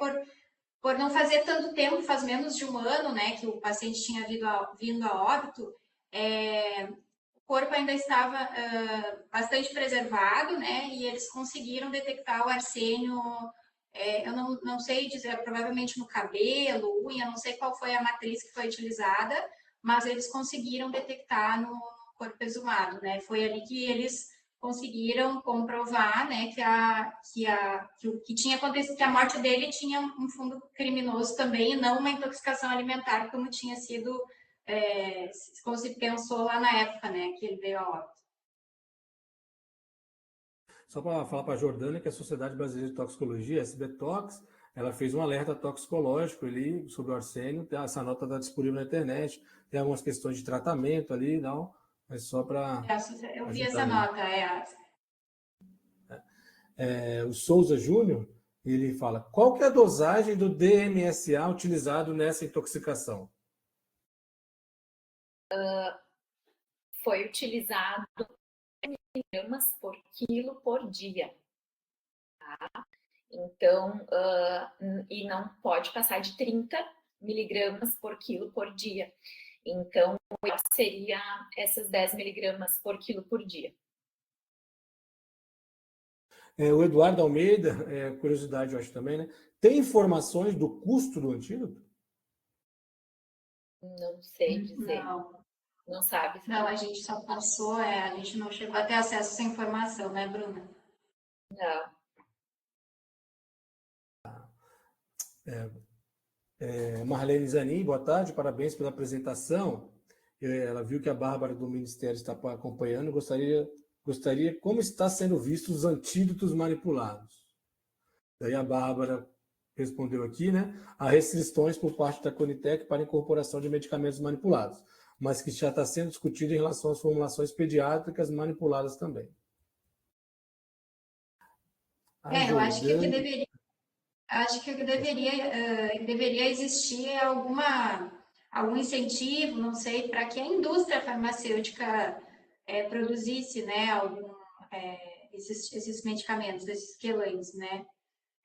C: por não fazer tanto tempo, faz menos de um ano, né, que o paciente tinha vindo a óbito, o corpo ainda estava bastante preservado, né? E eles conseguiram detectar o arsênio. Eu não sei dizer, provavelmente no cabelo, unha, não sei qual foi a matriz que foi utilizada, mas eles conseguiram detectar no corpo exumado, né? Foi ali que eles conseguiram comprovar, né, que tinha acontecido, que a morte dele tinha um fundo criminoso também, e não uma intoxicação alimentar, como tinha sido como se pensou lá na época, né, que ele veio a óbito.
B: Só para falar para a Jordânia que a Sociedade Brasileira de Toxicologia, a SBTox, ela fez um alerta toxicológico ali sobre o arsênio, essa nota está disponível na internet, tem algumas questões de tratamento ali, não, mas só para
C: Eu vi essa nota,
B: o Souza Júnior, ele fala, qual que é a dosagem do DMSA utilizado nessa intoxicação?
D: Foi utilizado miligramas por quilo por dia. Tá? Então, e não pode passar de 30 miligramas por quilo por dia. Então, seria essas 10 miligramas por quilo por dia.
B: O Eduardo Almeida, curiosidade eu acho também, né? Tem informações do custo do antídoto?
D: Não sei dizer. Não sabe.
C: Não, a gente só passou, a gente não chegou a ter acesso a essa informação, né, Bruna?
D: Não.
B: Marlene Zanin, boa tarde, parabéns pela apresentação. Ela viu que a Bárbara do Ministério está acompanhando, gostaria como está sendo visto os antídotos manipulados. Daí a Bárbara respondeu aqui, né? Há restrições por parte da Conitec para incorporação de medicamentos manipulados, mas que já está sendo discutido em relação às formulações pediátricas manipuladas também.
C: Eu acho que deveria existir algum incentivo, não sei, para que a indústria farmacêutica produzisse, né, esses medicamentos, esses quelantes, né?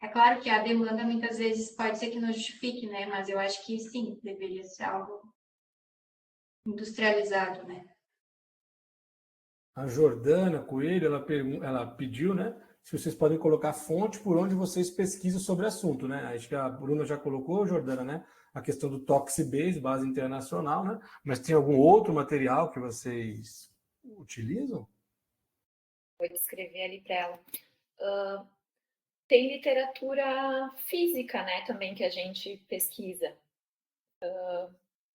C: É claro que a demanda muitas vezes pode ser que não justifique, né? Mas eu acho que sim, deveria ser algo industrializado, né?
B: A Jordana Coelho, ela pediu, né? Se vocês podem colocar fonte por onde vocês pesquisam sobre o assunto, né? Acho que a Bruna já colocou, Jordana, né? A questão do Toxibase, base internacional, né? Mas tem algum outro material que vocês utilizam?
D: Vou descrever ali para ela. Tem literatura física, né, também que a gente pesquisa.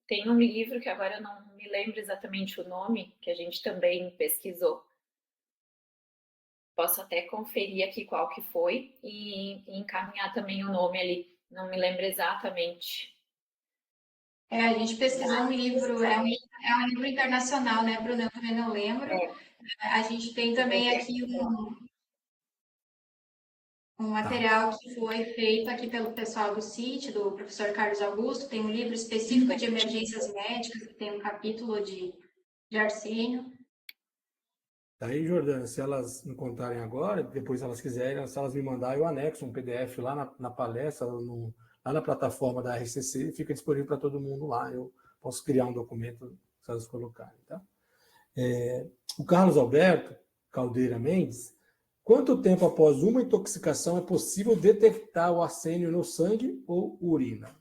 D: Tem um livro que agora eu não me lembro exatamente o nome, que a gente também pesquisou. Posso até conferir aqui qual que foi e encaminhar também o nome ali. Não me lembro exatamente.
C: A gente pesquisou um livro, é um livro internacional, né, Bruna? Eu também não lembro. A gente tem também aqui um material que foi feito aqui pelo pessoal do CIT, do professor Carlos Augusto. Tem um livro específico de emergências médicas, que tem um capítulo de arsênio.
B: Daí, Jordana, se elas encontrarem agora, depois elas quiserem, se elas me mandarem, eu anexo um PDF lá na palestra, lá na plataforma da RCC, fica disponível para todo mundo lá. Eu posso criar um documento se elas colocarem, tá? O Carlos Alberto Caldeira Mendes, quanto tempo após uma intoxicação é possível detectar o arsênio no sangue ou urina?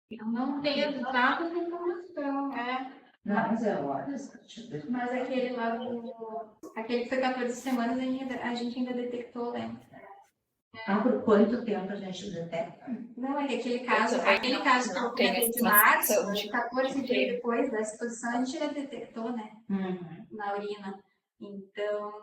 C: Eu não tenho exatas informação, Mas aquele lá aquele que foi 14 semanas, a gente ainda detectou, né?
E: Por quanto tempo a gente detecta?
C: Não, é que aquele caso que eu comentei de março, de 14 dias depois da exposição, a gente já detectou, né? Na urina. Então,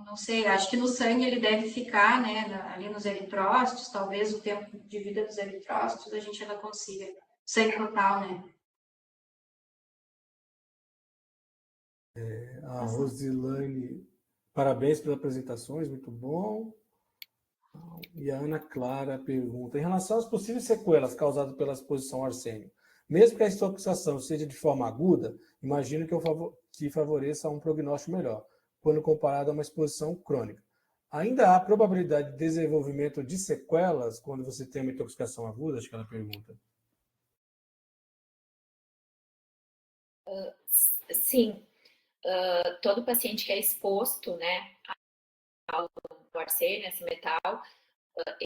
C: Não sei, acho que no sangue ele deve ficar, né, ali nos eritrócitos, talvez o tempo de vida dos eritrócitos a gente ainda consiga. Sangue total, né?
B: A Rosilane, parabéns pelas apresentações, muito bom. E a Ana Clara pergunta, em relação às possíveis sequelas causadas pela exposição ao arsênio, mesmo que a intoxicação seja de forma aguda, imagino que favoreça um prognóstico melhor, quando comparado a uma exposição crônica. Ainda há probabilidade de desenvolvimento de sequelas quando você tem uma intoxicação aguda? Acho que ela pergunta.
D: Sim, todo paciente que é exposto, né, ao arsênio, esse metal,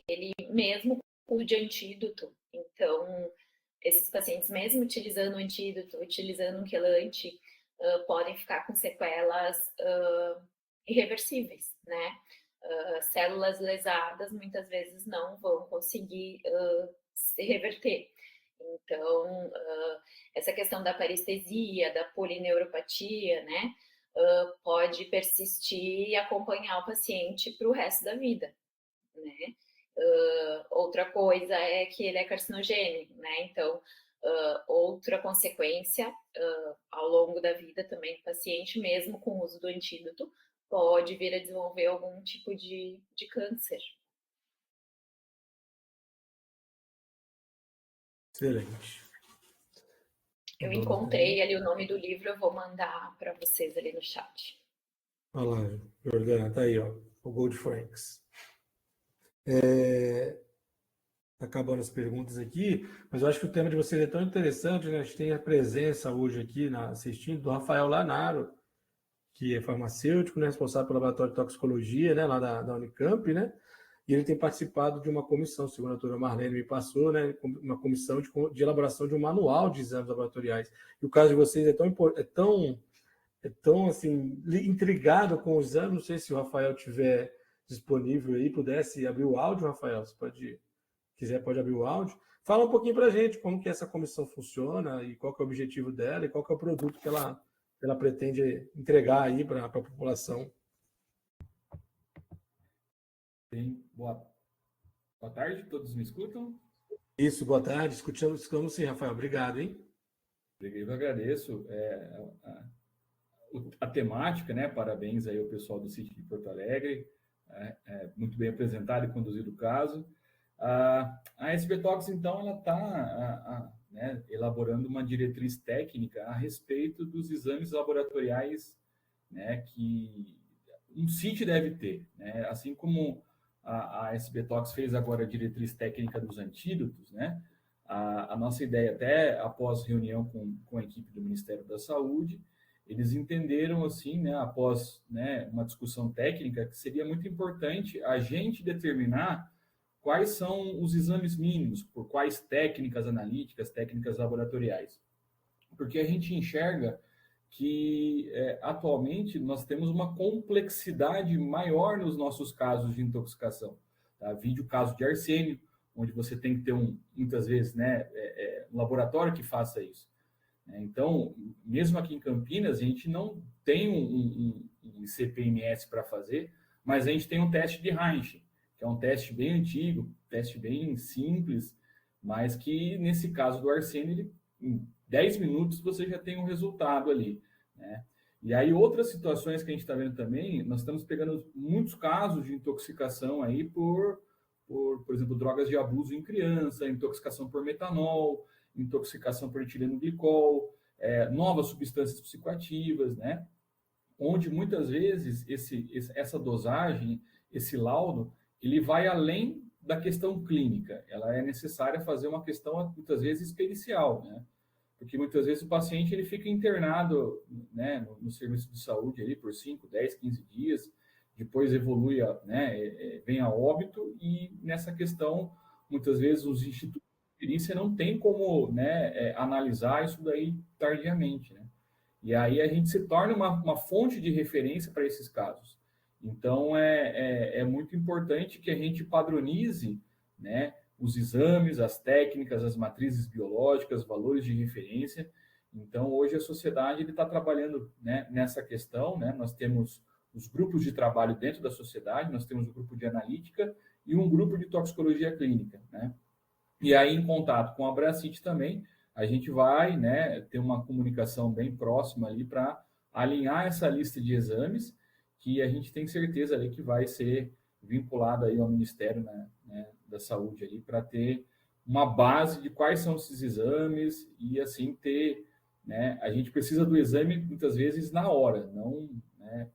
D: ele mesmo cuida de antídoto. Então, esses pacientes, mesmo utilizando o antídoto, utilizando um quelante, podem ficar com sequelas irreversíveis, né? Células lesadas muitas vezes não vão conseguir se reverter. Então, essa questão da parestesia, da polineuropatia, né, pode persistir e acompanhar o paciente para o resto da vida, né? Outra coisa é que ele é carcinogênico, né? Então, outra consequência ao longo da vida também do paciente, mesmo com o uso do antídoto, pode vir a desenvolver algum tipo de câncer.
B: Excelente.
D: Eu encontrei ali o nome do livro, eu vou mandar para vocês ali no chat.
B: Olha lá, Jordana, tá aí, ó, o Gold Franks. Acabando as perguntas aqui, mas eu acho que o tema de vocês é tão interessante, né? A gente tem a presença hoje aqui assistindo do Rafael Lanaro, que é farmacêutico, né, responsável pelo laboratório de toxicologia, né, lá da Unicamp, né? E ele tem participado de uma comissão, segundo a doutora Marlene me passou, né, uma comissão de elaboração de um manual de exames laboratoriais. E o caso de vocês é tão assim, intrigado com o exame. Não sei se o Rafael tiver disponível aí, pudesse abrir o áudio, Rafael, se quiser pode abrir o áudio. Fala um pouquinho para a gente como que essa comissão funciona e qual que é o objetivo dela e qual que é o produto que ela pretende entregar aí para a população.
F: Boa tarde, todos me escutam?
B: Isso, boa tarde. Escutamos sim, Rafael. Obrigado, hein?
F: Eu agradeço a temática, né? Parabéns aí ao pessoal do sítio de Porto Alegre, muito bem apresentado e conduzido o caso. A SBTox, então, ela está né, elaborando uma diretriz técnica a respeito dos exames laboratoriais, né, que um sítio deve ter, né? Assim como a SBTox fez agora a diretriz técnica dos antídotos, né? A nossa ideia, até após reunião com a equipe do Ministério da Saúde, eles entenderam, assim, né, após, né, uma discussão técnica, que seria muito importante a gente determinar quais são os exames mínimos, por quais técnicas analíticas, técnicas laboratoriais. Porque a gente enxerga que atualmente nós temos uma complexidade maior nos nossos casos de intoxicação. Tá? Vide o caso de arsênio, onde você tem que ter muitas vezes, né, um laboratório que faça isso. Então, mesmo aqui em Campinas, a gente não tem um CPMS para fazer, mas a gente tem um teste de Reinsch, que é um teste bem antigo, teste bem simples, mas que, nesse caso do arsênio, em 10 minutos você já tem um resultado ali, né? E aí, outras situações que a gente está vendo também, nós estamos pegando muitos casos de intoxicação aí por exemplo, drogas de abuso em criança, intoxicação por metanol, intoxicação por etileno glicol, novas substâncias psicoativas, né? Onde muitas vezes essa dosagem, esse laudo, ele vai além da questão clínica. Ela é necessária fazer uma questão, muitas vezes, pericial, né? Porque muitas vezes o paciente ele fica internado, né, no serviço de saúde ali por 5, 10, 15 dias, depois evolui, né, vem a óbito, e nessa questão, muitas vezes os institutos de perícia não tem como, né, analisar isso daí tardiamente, né? E aí a gente se torna uma fonte de referência para esses casos. Então, é muito importante que a gente padronize, né, os exames, as técnicas, as matrizes biológicas, valores de referência. Então, hoje a sociedade está trabalhando, né, nessa questão, né? Nós temos os grupos de trabalho dentro da sociedade, nós temos um grupo de analítica e um grupo de toxicologia clínica, né? E aí, em contato com a Abracit também, a gente vai, né, ter uma comunicação bem próxima ali para alinhar essa lista de exames que a gente tem certeza ali que vai ser vinculado aí ao Ministério, né, da Saúde ali para ter uma base de quais são esses exames e assim ter, né, a gente precisa do exame muitas vezes na hora, não, né,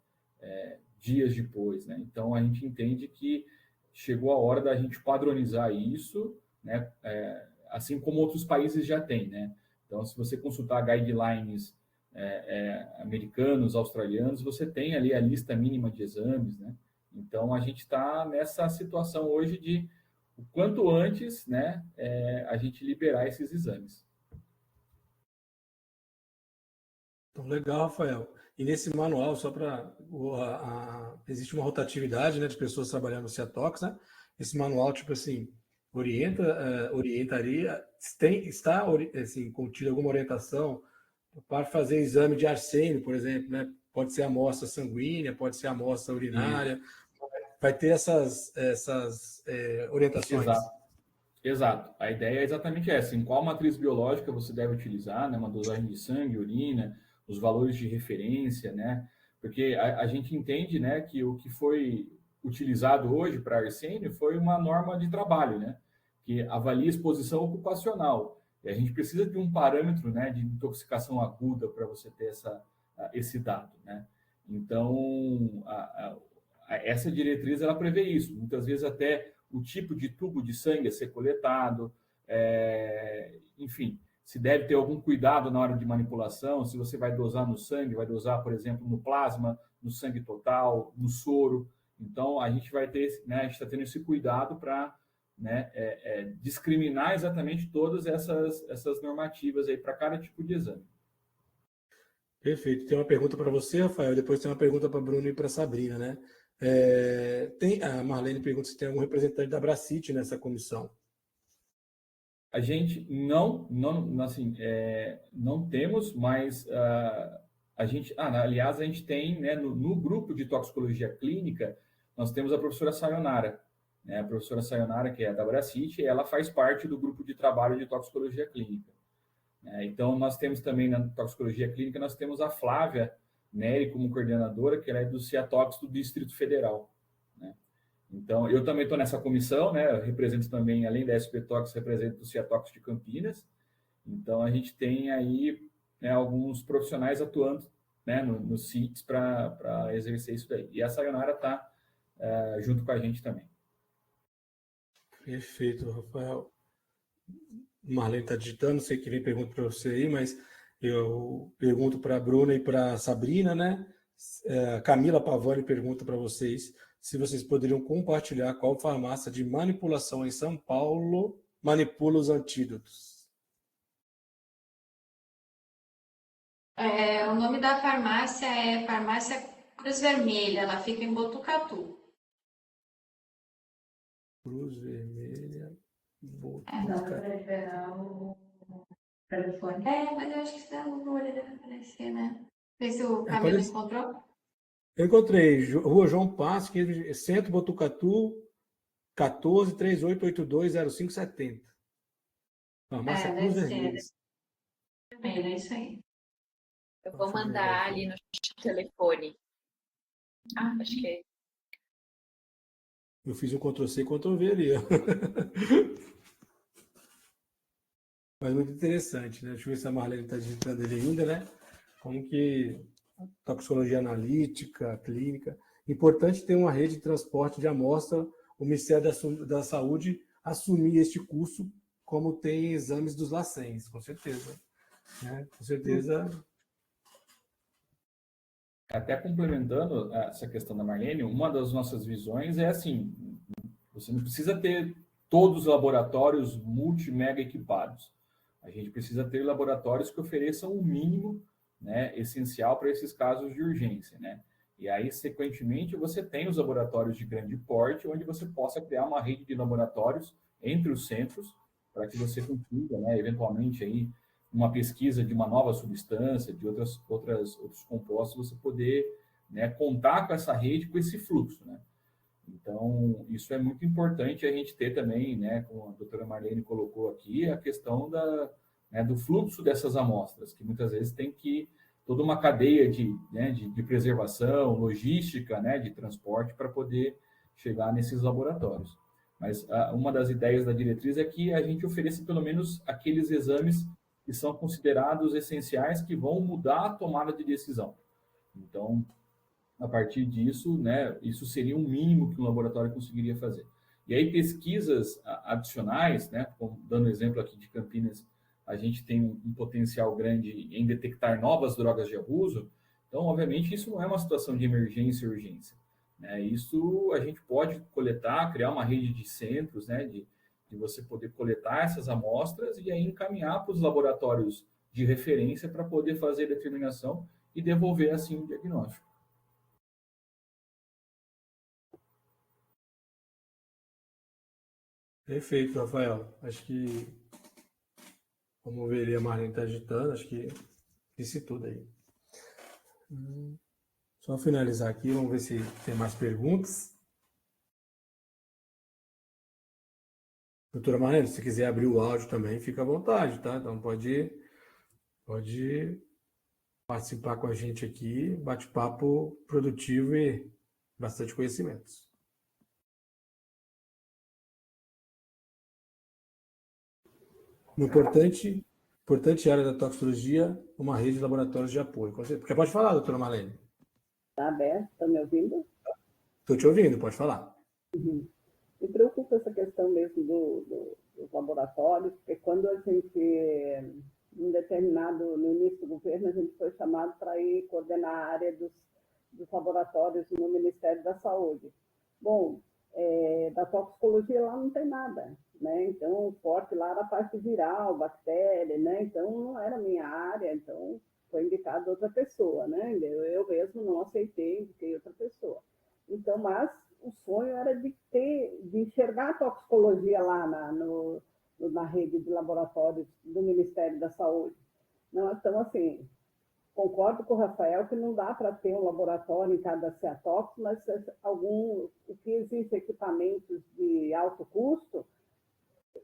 F: dias depois, né? Então a gente entende que chegou a hora da gente padronizar isso, né? Assim como outros países já têm, né? Então, se você consultar guidelines americanos, australianos, você tem ali a lista mínima de exames, né? Então, a gente está nessa situação hoje de o quanto antes, né, a gente liberar esses exames.
B: Então, legal, Rafael. E nesse manual, só para. Existe uma rotatividade, né, de pessoas trabalhando no Ciatox, né? Esse manual, tipo assim, orientaria, está assim, contida alguma orientação para fazer exame de arsênio, por exemplo, né? Pode ser amostra sanguínea, pode ser amostra urinária, vai ter essas orientações.
F: Exato. A ideia é exatamente essa. Em qual matriz biológica você deve utilizar, né? Uma dosagem de sangue, urina, os valores de referência, né? Porque a gente entende, né, que o que foi utilizado hoje para arsênio foi uma norma de trabalho, né? Que avalia exposição ocupacional. E a gente precisa de um parâmetro, né, de intoxicação aguda para você ter esse dado, né? Então, essa diretriz ela prevê isso. Muitas vezes até o tipo de tubo de sangue a ser coletado, enfim, se deve ter algum cuidado na hora de manipulação, se você vai dosar no sangue, vai dosar, por exemplo, no plasma, no sangue total, no soro. Então, a gente vai ter, né, a gente está tendo esse cuidado para, né, discriminar exatamente todas essas normativas aí para cada tipo de exame.
B: Perfeito. Tem uma pergunta para você, Rafael, depois tem uma pergunta para Bruno e para Sabrina, né? A Marlene pergunta se tem algum representante da Abracit nessa comissão.
F: A gente não temos, mas a gente, aliás, a gente tem, né, no grupo de toxicologia clínica, nós temos a professora Sayonara, né? A professora Sayonara, que é da Abracit, ela faz parte do grupo de trabalho de toxicologia clínica. Então, nós temos também na toxicologia clínica, nós temos a Flávia Neri como coordenadora, que ela é do Ciatox do Distrito Federal, né? Então, eu também estou nessa comissão, né? Eu represento também, além da SPTox, represento o Ciatox de Campinas. Então, a gente tem aí, né, alguns profissionais atuando, né, nos CITs para exercer isso daí. E a Sayonara está junto com a gente também.
B: Perfeito, Rafael. Marlene está digitando, não sei que vem pergunta para você aí, mas eu pergunto para a Bruna e para a Sabrina, né? Camila Pavani pergunta para vocês se vocês poderiam compartilhar qual farmácia de manipulação em São Paulo manipula os antídotos.
C: O nome da farmácia é Farmácia Cruz Vermelha, ela fica em Botucatu.
B: Cruz Vermelha,
E: Dá para liberar o telefone.
C: Mas eu acho que se dá uma olhada deve aparecer, né? Vê se o Camilo encontrou.
B: Eu encontrei, Rua João Passo, Centro Botucatu, 1438820570. Farmácia Cruz Vermelha.
C: É isso aí.
D: Eu vou mandar ali no telefone. Acho que...
B: Eu fiz um Ctrl+C e Ctrl+V ali. Mas muito interessante, né? Deixa eu ver se a Marlene está digitando ele ainda, né? Como que toxicologia analítica, clínica. Importante ter uma rede de transporte de amostra, o Ministério da Saúde assumir este curso como tem exames dos LACENs, com certeza. Né? Com certeza.
F: Até complementando essa questão da Marlene, uma das nossas visões é assim, você não precisa ter todos os laboratórios multi-mega equipados. A gente precisa ter laboratórios que ofereçam o mínimo, né, essencial para esses casos de urgência, né? E aí, sequentemente, você tem os laboratórios de grande porte, onde você possa criar uma rede de laboratórios entre os centros, para que você consiga, né, eventualmente, aí, uma pesquisa de uma nova substância, de outros compostos, você poder né, contar com essa rede, com esse fluxo, né? Então, isso é muito importante a gente ter também, né, como a doutora Marlene colocou aqui, a questão né, do fluxo dessas amostras, que muitas vezes tem que toda uma cadeia né, de preservação, logística, né, de transporte para poder chegar nesses laboratórios. Mas uma das ideias da diretriz é que a gente ofereça pelo menos aqueles exames que são considerados essenciais, que vão mudar a tomada de decisão. Então, a partir disso, né, isso seria um mínimo que um laboratório conseguiria fazer. E aí, pesquisas adicionais, né, dando exemplo aqui de Campinas, a gente tem um potencial grande em detectar novas drogas de abuso. Então, obviamente, isso não é uma situação de emergência e urgência, né? Isso a gente pode coletar, criar uma rede de centros, né, de você poder coletar essas amostras e aí encaminhar para os laboratórios de referência para poder fazer a determinação e devolver, assim, o diagnóstico.
B: Perfeito, Rafael. Acho que, vamos ver ali, a Marlene está agitando, acho que disse tudo aí. Só finalizar aqui, vamos ver se tem mais perguntas. Doutora Marlene, se quiser abrir o áudio também, fica à vontade, tá? Então pode participar com a gente aqui, bate-papo produtivo e bastante conhecimentos. Importante área da toxicologia, uma rede de laboratórios de apoio. Porque pode falar, doutora Marlene.
G: Está aberto? Está me ouvindo?
B: Estou te ouvindo, pode falar.
G: Uhum. Me preocupa essa questão mesmo dos laboratórios, porque quando a gente, no início do governo, a gente foi chamado para ir coordenar a área dos laboratórios no Ministério da Saúde. Bom, da toxicologia lá não tem nada, né? Então, o forte lá era a parte viral, bactéria, né? Então, não era minha área, então foi indicado outra pessoa, né? Eu mesmo não aceitei, indiquei outra pessoa. Então, mas o sonho era de enxergar a toxicologia lá na rede de laboratórios do Ministério da Saúde. Não, então, assim, concordo com o Rafael que não dá para ter um laboratório em cada CEATOX, mas o que existe equipamentos de alto custo,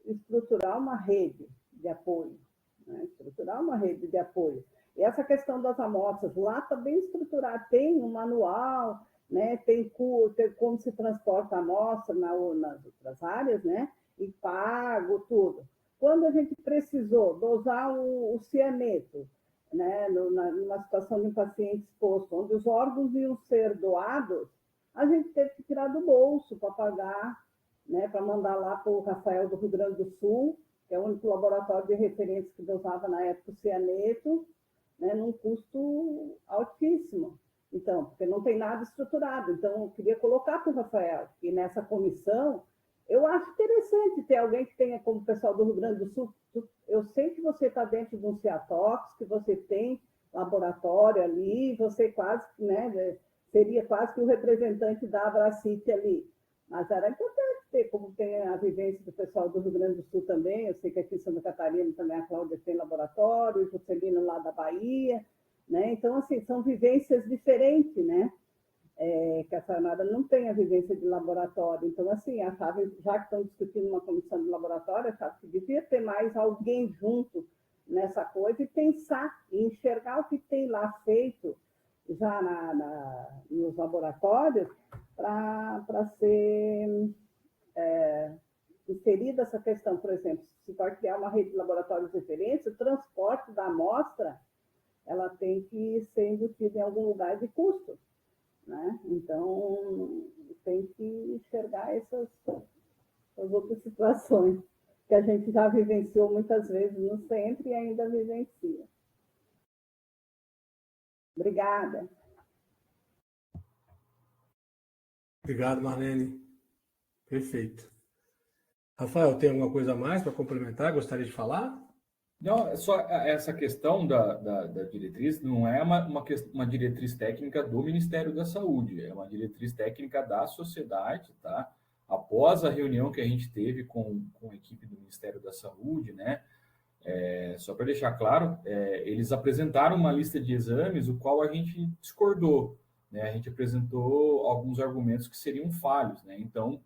G: estruturar uma rede de apoio, né? Estruturar uma rede de apoio. E essa questão das amostras, lá está bem estruturado, tem um manual, né? Tem como se transporta a amostra nas outras áreas, né? E pago, tudo. Quando a gente precisou dosar o cianeto, né? Numa situação de um paciente exposto, onde os órgãos iam ser doados, a gente teve que tirar do bolso para pagar, né? Para mandar lá para o Rafael do Rio Grande do Sul, que é o único laboratório de referência que dosava na época o cianeto, né? Num custo altíssimo. Então, porque não tem nada estruturado. Então, eu queria colocar para o Rafael que nessa comissão, eu acho interessante ter alguém que tenha, como o pessoal do Rio Grande do Sul, eu sei que você está dentro de um CEATOX, que você tem laboratório ali, você quase, né, seria quase que o representante da Abracite ali. Mas era importante ter, como tem a vivência do pessoal do Rio Grande do Sul também, eu sei que aqui em Santa Catarina também a Cláudia tem laboratório, o Juscelino lá da Bahia, né? Então, assim, são vivências diferentes, né? Que a Sanada não tem a vivência de laboratório. Então, assim, achava, já que estão discutindo uma comissão de laboratório, achava que devia ter mais alguém junto nessa coisa e pensar, e enxergar o que tem lá feito já nos laboratórios para ser inserida essa questão. Por exemplo, se vai criar uma rede de laboratórios de referência, o transporte da amostra ela tem que ser embutida em algum lugar de custo, né? Então, tem que enxergar essas outras situações que a gente já vivenciou muitas vezes no centro e ainda vivencia. Obrigada.
B: Obrigado, Marlene. Perfeito. Rafael, tem alguma coisa a mais para complementar? Gostaria de falar?
F: Não, é só essa questão da diretriz não é uma diretriz técnica do Ministério da Saúde, é uma diretriz técnica da sociedade, tá? Após a reunião que a gente teve com a equipe do Ministério da Saúde, né? Só para deixar claro, eles apresentaram uma lista de exames, o qual a gente discordou, né, a gente apresentou alguns argumentos que seriam falhos, né? Então,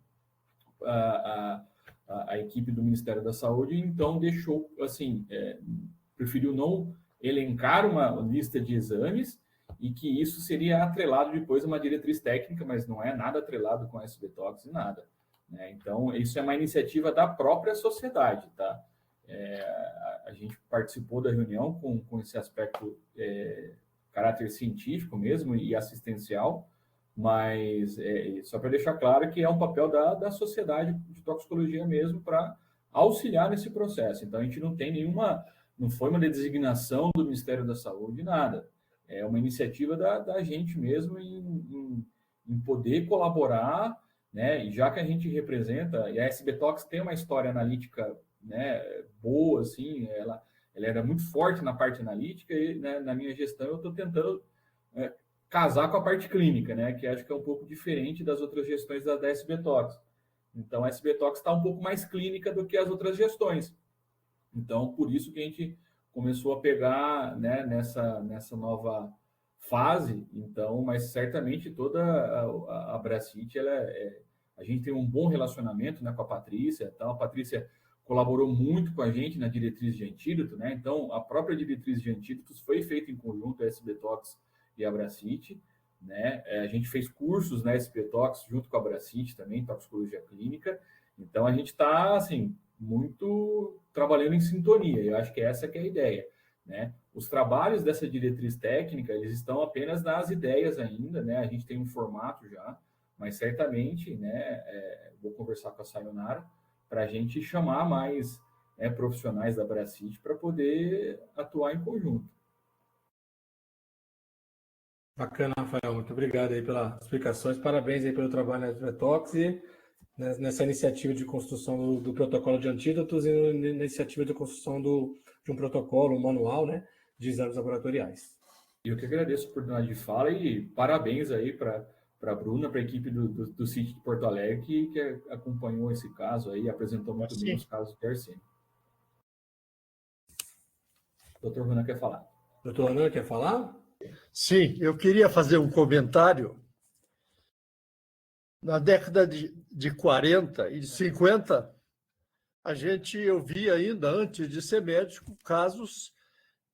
F: a equipe do Ministério da Saúde, então, deixou, assim, preferiu não elencar uma lista de exames e que isso seria atrelado depois a uma diretriz técnica, mas não é nada atrelado com a SBTOX e nada, né? Então, isso é uma iniciativa da própria sociedade, tá? A gente participou da reunião com esse aspecto caráter científico mesmo e assistencial, mas só para deixar claro que é um papel da sociedade de toxicologia mesmo para auxiliar nesse processo. Então, a gente não tem não foi uma designação do Ministério da Saúde, nada. É uma iniciativa da gente mesmo em poder colaborar, né? E já que a gente representa, e a SBTOX tem uma história analítica, né, boa, assim, ela era muito forte na parte analítica e, né, na minha gestão eu estou tentando casar com a parte clínica, né, que acho que é um pouco diferente das outras gestões da SBTOX. Então, a SBTOX está um pouco mais clínica do que as outras gestões. Então, por isso que a gente começou a pegar, né, nessa nova fase. Então, mas certamente toda a Bracit, a gente tem um bom relacionamento, né, com a Patrícia. Então, a Patrícia colaborou muito com a gente na diretriz de antídoto, né? Então, a própria diretriz de antídotos foi feita em conjunto, a SBTOX e a Bracit, né? A gente fez cursos na SBTOX junto com a Bracit também, toxicologia clínica. Então, a gente está, assim, muito trabalhando em sintonia. Eu acho que essa que é a ideia, né? Os trabalhos dessa diretriz técnica, eles estão apenas nas ideias ainda, né? A gente tem um formato já, mas certamente, né? Vou conversar com a Sayonara para a gente chamar mais profissionais da Bracit para poder atuar em conjunto.
B: Bacana, Rafael. Muito obrigado aí pelas explicações. Parabéns aí pelo trabalho na SBTOX e nessa iniciativa de construção do protocolo de antídotos e na iniciativa de construção de um protocolo, um manual, né, de exames laboratoriais.
F: Eu que agradeço a oportunidade de fala e parabéns aí para a Bruna, para a equipe do CIT de Porto Alegre, que acompanhou esse caso aí, apresentou muito bem os casos de arsênio. Doutor Ronan quer falar.
B: Doutor Ronan quer falar?
H: Sim, eu queria fazer um comentário. Na década de 40 e de 50, eu vi ainda, antes de ser médico, casos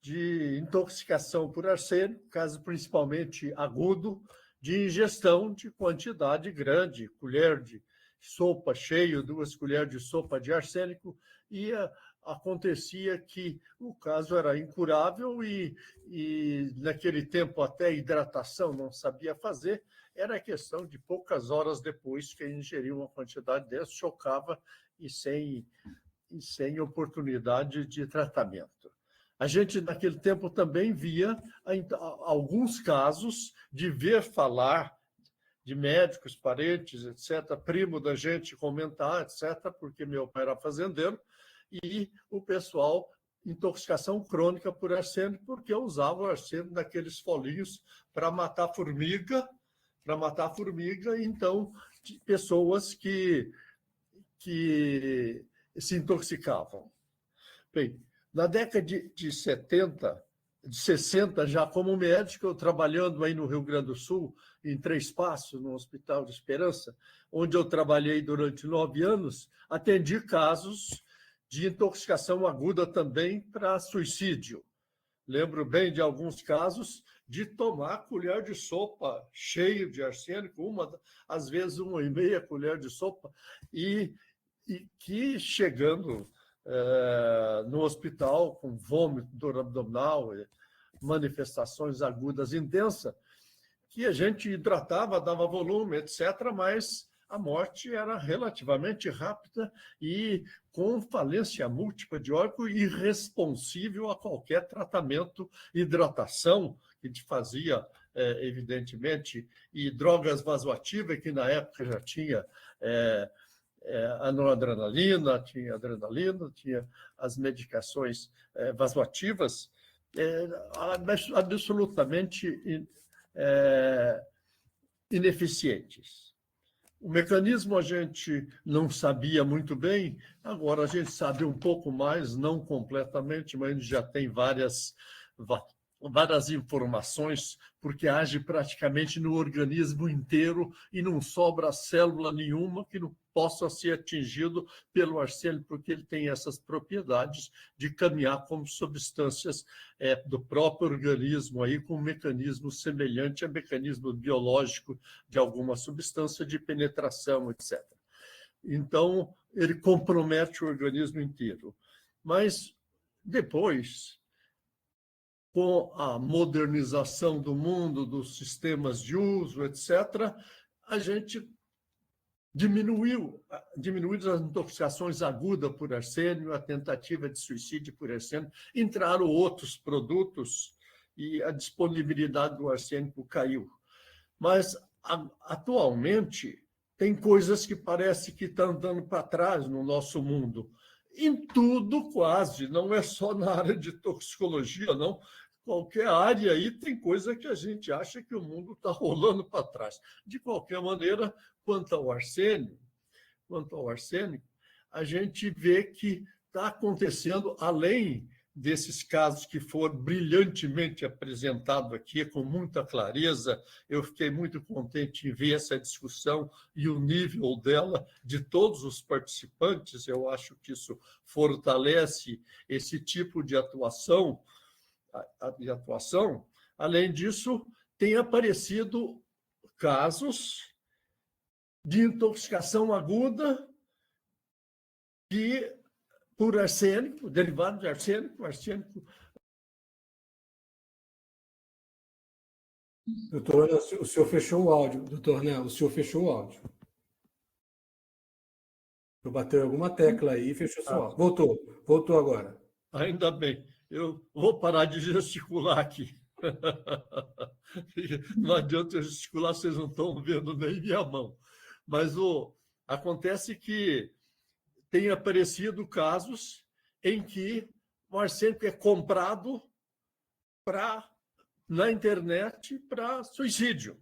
H: de intoxicação por arsênico, caso principalmente agudo, de ingestão de quantidade grande, colher de sopa cheio, 2 colheres de sopa de arsênico, e acontecia que o caso era incurável e naquele tempo até hidratação não sabia fazer, era questão de poucas horas depois que ingeriu uma quantidade dessa, chocava e sem oportunidade de tratamento. A gente, naquele tempo, também via alguns casos de ver falar de médicos, parentes, etc., primo da gente comentar, etc., porque meu pai era fazendeiro, e o pessoal, intoxicação crônica por arsênico, porque usava o arsênico naqueles folinhos para matar formiga, então, pessoas que se intoxicavam. Bem, na década de 70, de 60, já como médico, eu trabalhando aí no Rio Grande do Sul, em Três Passos, no Hospital de Esperança, onde eu trabalhei durante 9 anos, atendi casos de intoxicação aguda também para suicídio. Lembro bem de alguns casos de tomar colher de sopa cheio de arsênico, às vezes 1,5 colher de sopa, e que chegando no hospital com vômito, dor abdominal, manifestações agudas intensas, que a gente hidratava, dava volume, etc., mas a morte era relativamente rápida e com falência múltipla de órgão e irresponsível a qualquer tratamento, hidratação, que te fazia, evidentemente, e drogas vasoativas, que na época já tinha a noradrenalina, tinha adrenalina, tinha as medicações vasoativas, absolutamente ineficientes. O mecanismo a gente não sabia muito bem, agora a gente sabe um pouco mais, não completamente, mas a gente já tem várias várias informações, porque age praticamente no organismo inteiro e não sobra célula nenhuma que não possa ser atingido pelo arsênio, porque ele tem essas propriedades de caminhar como substâncias do próprio organismo, aí, com um mecanismo semelhante a mecanismo biológico de alguma substância de penetração, etc. Então, ele compromete o organismo inteiro. Mas, depois, com a modernização do mundo, dos sistemas de uso, etc., a gente diminuiu as intoxicações agudas por arsênio, a tentativa de suicídio por arsênio, entraram outros produtos e a disponibilidade do arsênico caiu. Mas, atualmente, tem coisas que parece que estão andando para trás no nosso mundo. Em tudo, quase. Não é só na área de toxicologia, não. Qualquer área aí tem coisa que a gente acha que o mundo está rolando para trás. De qualquer maneira, quanto ao arsênio, a gente vê que está acontecendo, além desses casos que foram brilhantemente apresentados aqui, com muita clareza. Eu fiquei muito contente em ver essa discussão e o nível dela de todos os participantes. Eu acho que isso fortalece esse tipo de atuação. Além disso, tem aparecido casos de intoxicação aguda por arsênico, derivado de arsênico.
B: Doutor, o senhor fechou o áudio. Doutor, né? O senhor fechou o áudio. Eu bateu alguma tecla aí e fechou o seu áudio. Voltou agora.
H: Ainda bem. Eu vou parar de gesticular aqui. Não adianta eu gesticular, vocês não estão vendo nem minha mão. Mas acontece que tem aparecido casos em que o arsênico é comprado na internet para suicídio.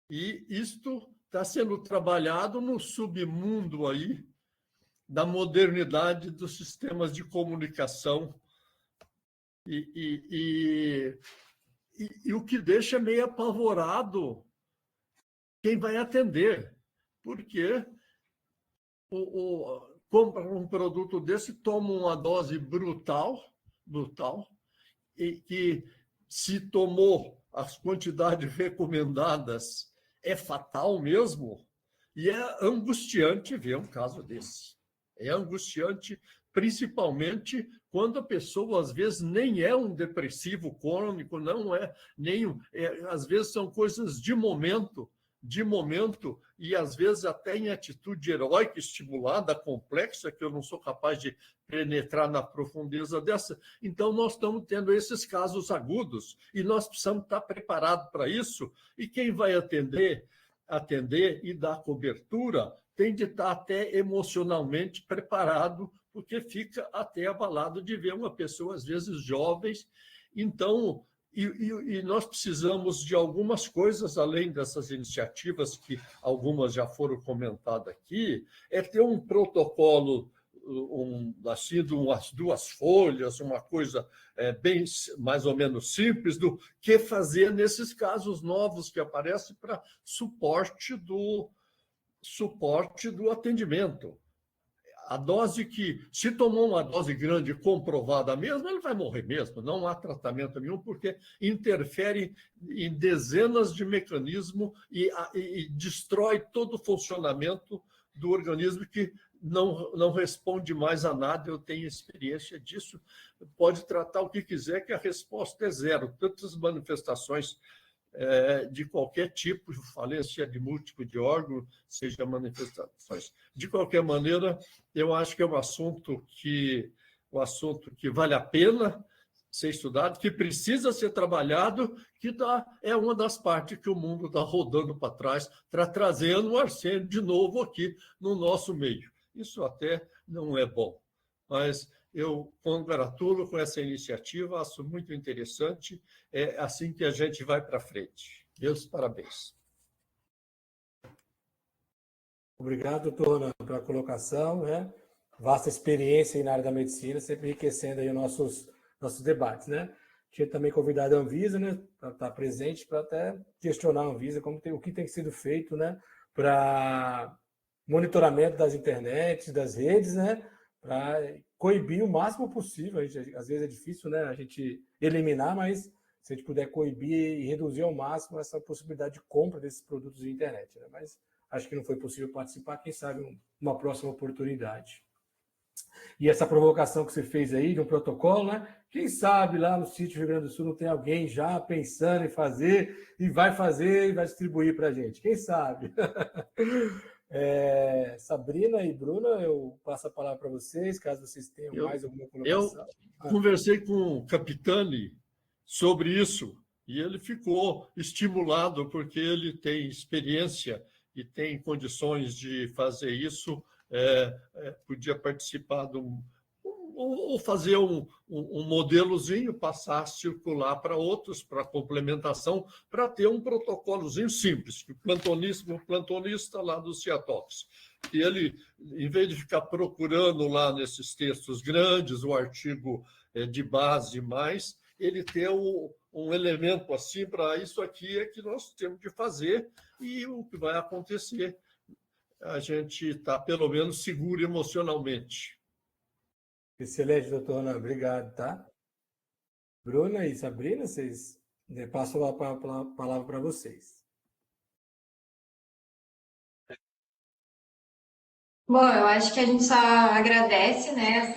H: E isto está sendo trabalhado no submundo aí da modernidade dos sistemas de comunicação. E o que deixa meio apavorado quem vai atender, porque compra um produto desse, toma uma dose brutal, e que, se tomou as quantidades recomendadas, é fatal mesmo, e é angustiante ver um caso desse. É angustiante, principalmente quando a pessoa, às vezes, nem é um depressivo crônico, não é nem... às vezes são coisas de momento, e às vezes até em atitude heróica, estimulada, complexa, que eu não sou capaz de penetrar na profundeza dessa. Então, nós estamos tendo esses casos agudos, e nós precisamos estar preparados para isso, e quem vai atender e dar cobertura tem de estar até emocionalmente preparado, porque fica até abalado de ver uma pessoa, às vezes, jovens. Então, e nós precisamos de algumas coisas, além dessas iniciativas, que algumas já foram comentadas aqui, é ter um protocolo, assim, de umas 2 folhas, uma coisa bem mais ou menos simples, do que fazer nesses casos novos que aparecem para suporte do atendimento. A dose que, se tomou uma dose grande comprovada mesmo, ele vai morrer mesmo, não há tratamento nenhum, porque interfere em dezenas de mecanismos e destrói todo o funcionamento do organismo, que não responde mais a nada. Eu tenho experiência disso. Pode tratar o que quiser, que a resposta é zero. Tantas manifestações de qualquer tipo, falência de múltiplo de órgão, seja manifestações. De qualquer maneira, eu acho que é um assunto que vale a pena ser estudado, que precisa ser trabalhado, que é uma das partes que o mundo está rodando para trás, trazendo o arsênio de novo aqui no nosso meio. Isso até não é bom, mas eu congratulo com essa iniciativa, acho muito interessante. É assim que a gente vai para frente. Meus parabéns.
B: Obrigado, doutor, pela colocação, né? Vasta experiência aí na área da medicina, sempre enriquecendo aí os nossos debates, né? tinha também convidado a Anvisa, né, para estar presente, para até questionar a Anvisa o que tem sido feito, né, para monitoramento das internets, das redes, né, para coibir o máximo possível. Às vezes é difícil, né, a gente eliminar, mas se a gente puder coibir e reduzir ao máximo essa possibilidade de compra desses produtos de internet, né? Mas acho que não foi possível participar, quem sabe uma próxima oportunidade. E essa provocação que você fez aí de um protocolo, né? Quem sabe lá no sítio Rio Grande do Sul não tem alguém já pensando em fazer e vai distribuir para a gente. Quem sabe? Sabrina e Bruna, eu passo a palavra para vocês, caso vocês tenham mais alguma colocação.
H: Eu conversei com o Capitani sobre isso e ele ficou estimulado porque ele tem experiência e tem condições de fazer isso. Podia participar ou fazer um modelozinho, passar a circular para outros, para complementação, para ter um protocolozinho simples, que o plantonista lá do Ciatox, que ele, em vez de ficar procurando lá nesses textos grandes, o artigo de base mais, ele ter um elemento assim para isso aqui é que nós temos que fazer e o que vai acontecer. A gente está, pelo menos, seguro emocionalmente.
B: Excelente, doutor Ronan. Obrigado, tá? Bruna e Sabrina, passo a palavra para vocês.
C: Bom, eu acho que a gente só agradece, né,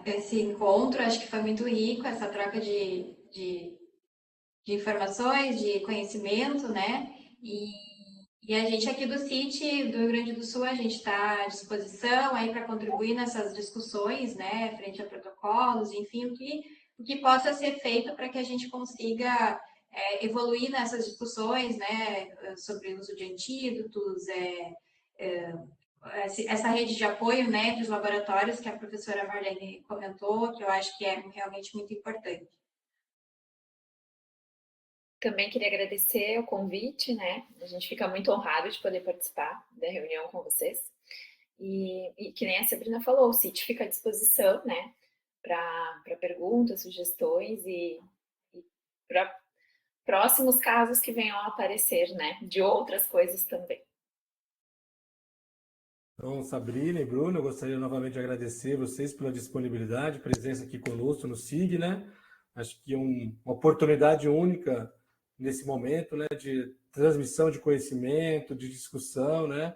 C: esse encontro, acho que foi muito rico, essa troca de informações, de conhecimento, né, e a gente aqui do CIT, do Rio Grande do Sul, a gente está à disposição aí para contribuir nessas discussões, né, frente a protocolos, enfim, o que possa ser feito para que a gente consiga evoluir nessas discussões, né, sobre o uso de antídotos, essa rede de apoio, né, dos laboratórios que a professora Marlene comentou, que eu acho que é realmente muito importante.
D: Também queria agradecer o convite, né? A gente fica muito honrado de poder participar da reunião com vocês. E que nem a Sabrina falou, o CIT fica à disposição, né? Para perguntas, sugestões e para próximos casos que venham a aparecer, né? De outras coisas também.
B: Então, Sabrina e Bruno, eu gostaria novamente de agradecer vocês pela disponibilidade, presença aqui conosco no SIG, né? Acho que é uma oportunidade única nesse momento, né, de transmissão de conhecimento, de discussão, né?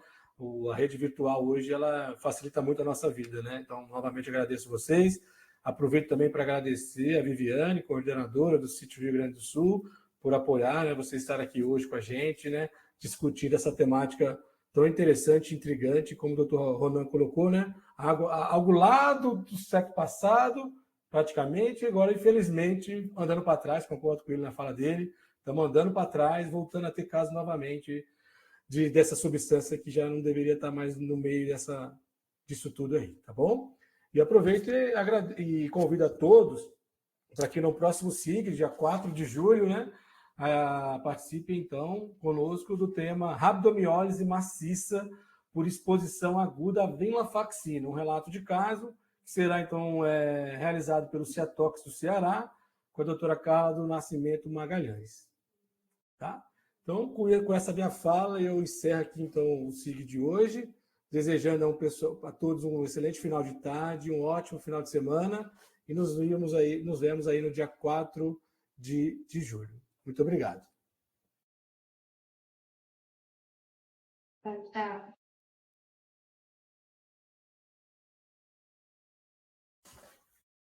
B: A rede virtual hoje, ela facilita muito a nossa vida, né? Então, novamente agradeço vocês. Aproveito também para agradecer a Viviane, coordenadora do Sítio Rio Grande do Sul, por apoiar, né, você estar aqui hoje com a gente, né, discutindo essa temática tão interessante, intrigante, como o doutor Ronan colocou, né? Algo lá do século passado, praticamente, e agora, infelizmente, andando para trás, concordo com ele na fala dele, estamos andando para trás, voltando a ter casos novamente dessa substância que já não deveria estar mais no meio disso tudo aí, tá bom? E aproveito e convido a todos para que no próximo SIG, dia 4 de julho, né, participem, então, conosco do tema rabdomiólise maciça por exposição aguda à venlafaxina, um relato de caso que será, então, realizado pelo Ciatox do Ceará, com a doutora Carla do Nascimento Magalhães. Tá? Então, com essa minha fala, eu encerro aqui, então, o SIG de hoje, desejando a todos um excelente final de tarde, um ótimo final de semana, e nos vemos aí no dia 4 de julho. Muito obrigado.
C: Tchau.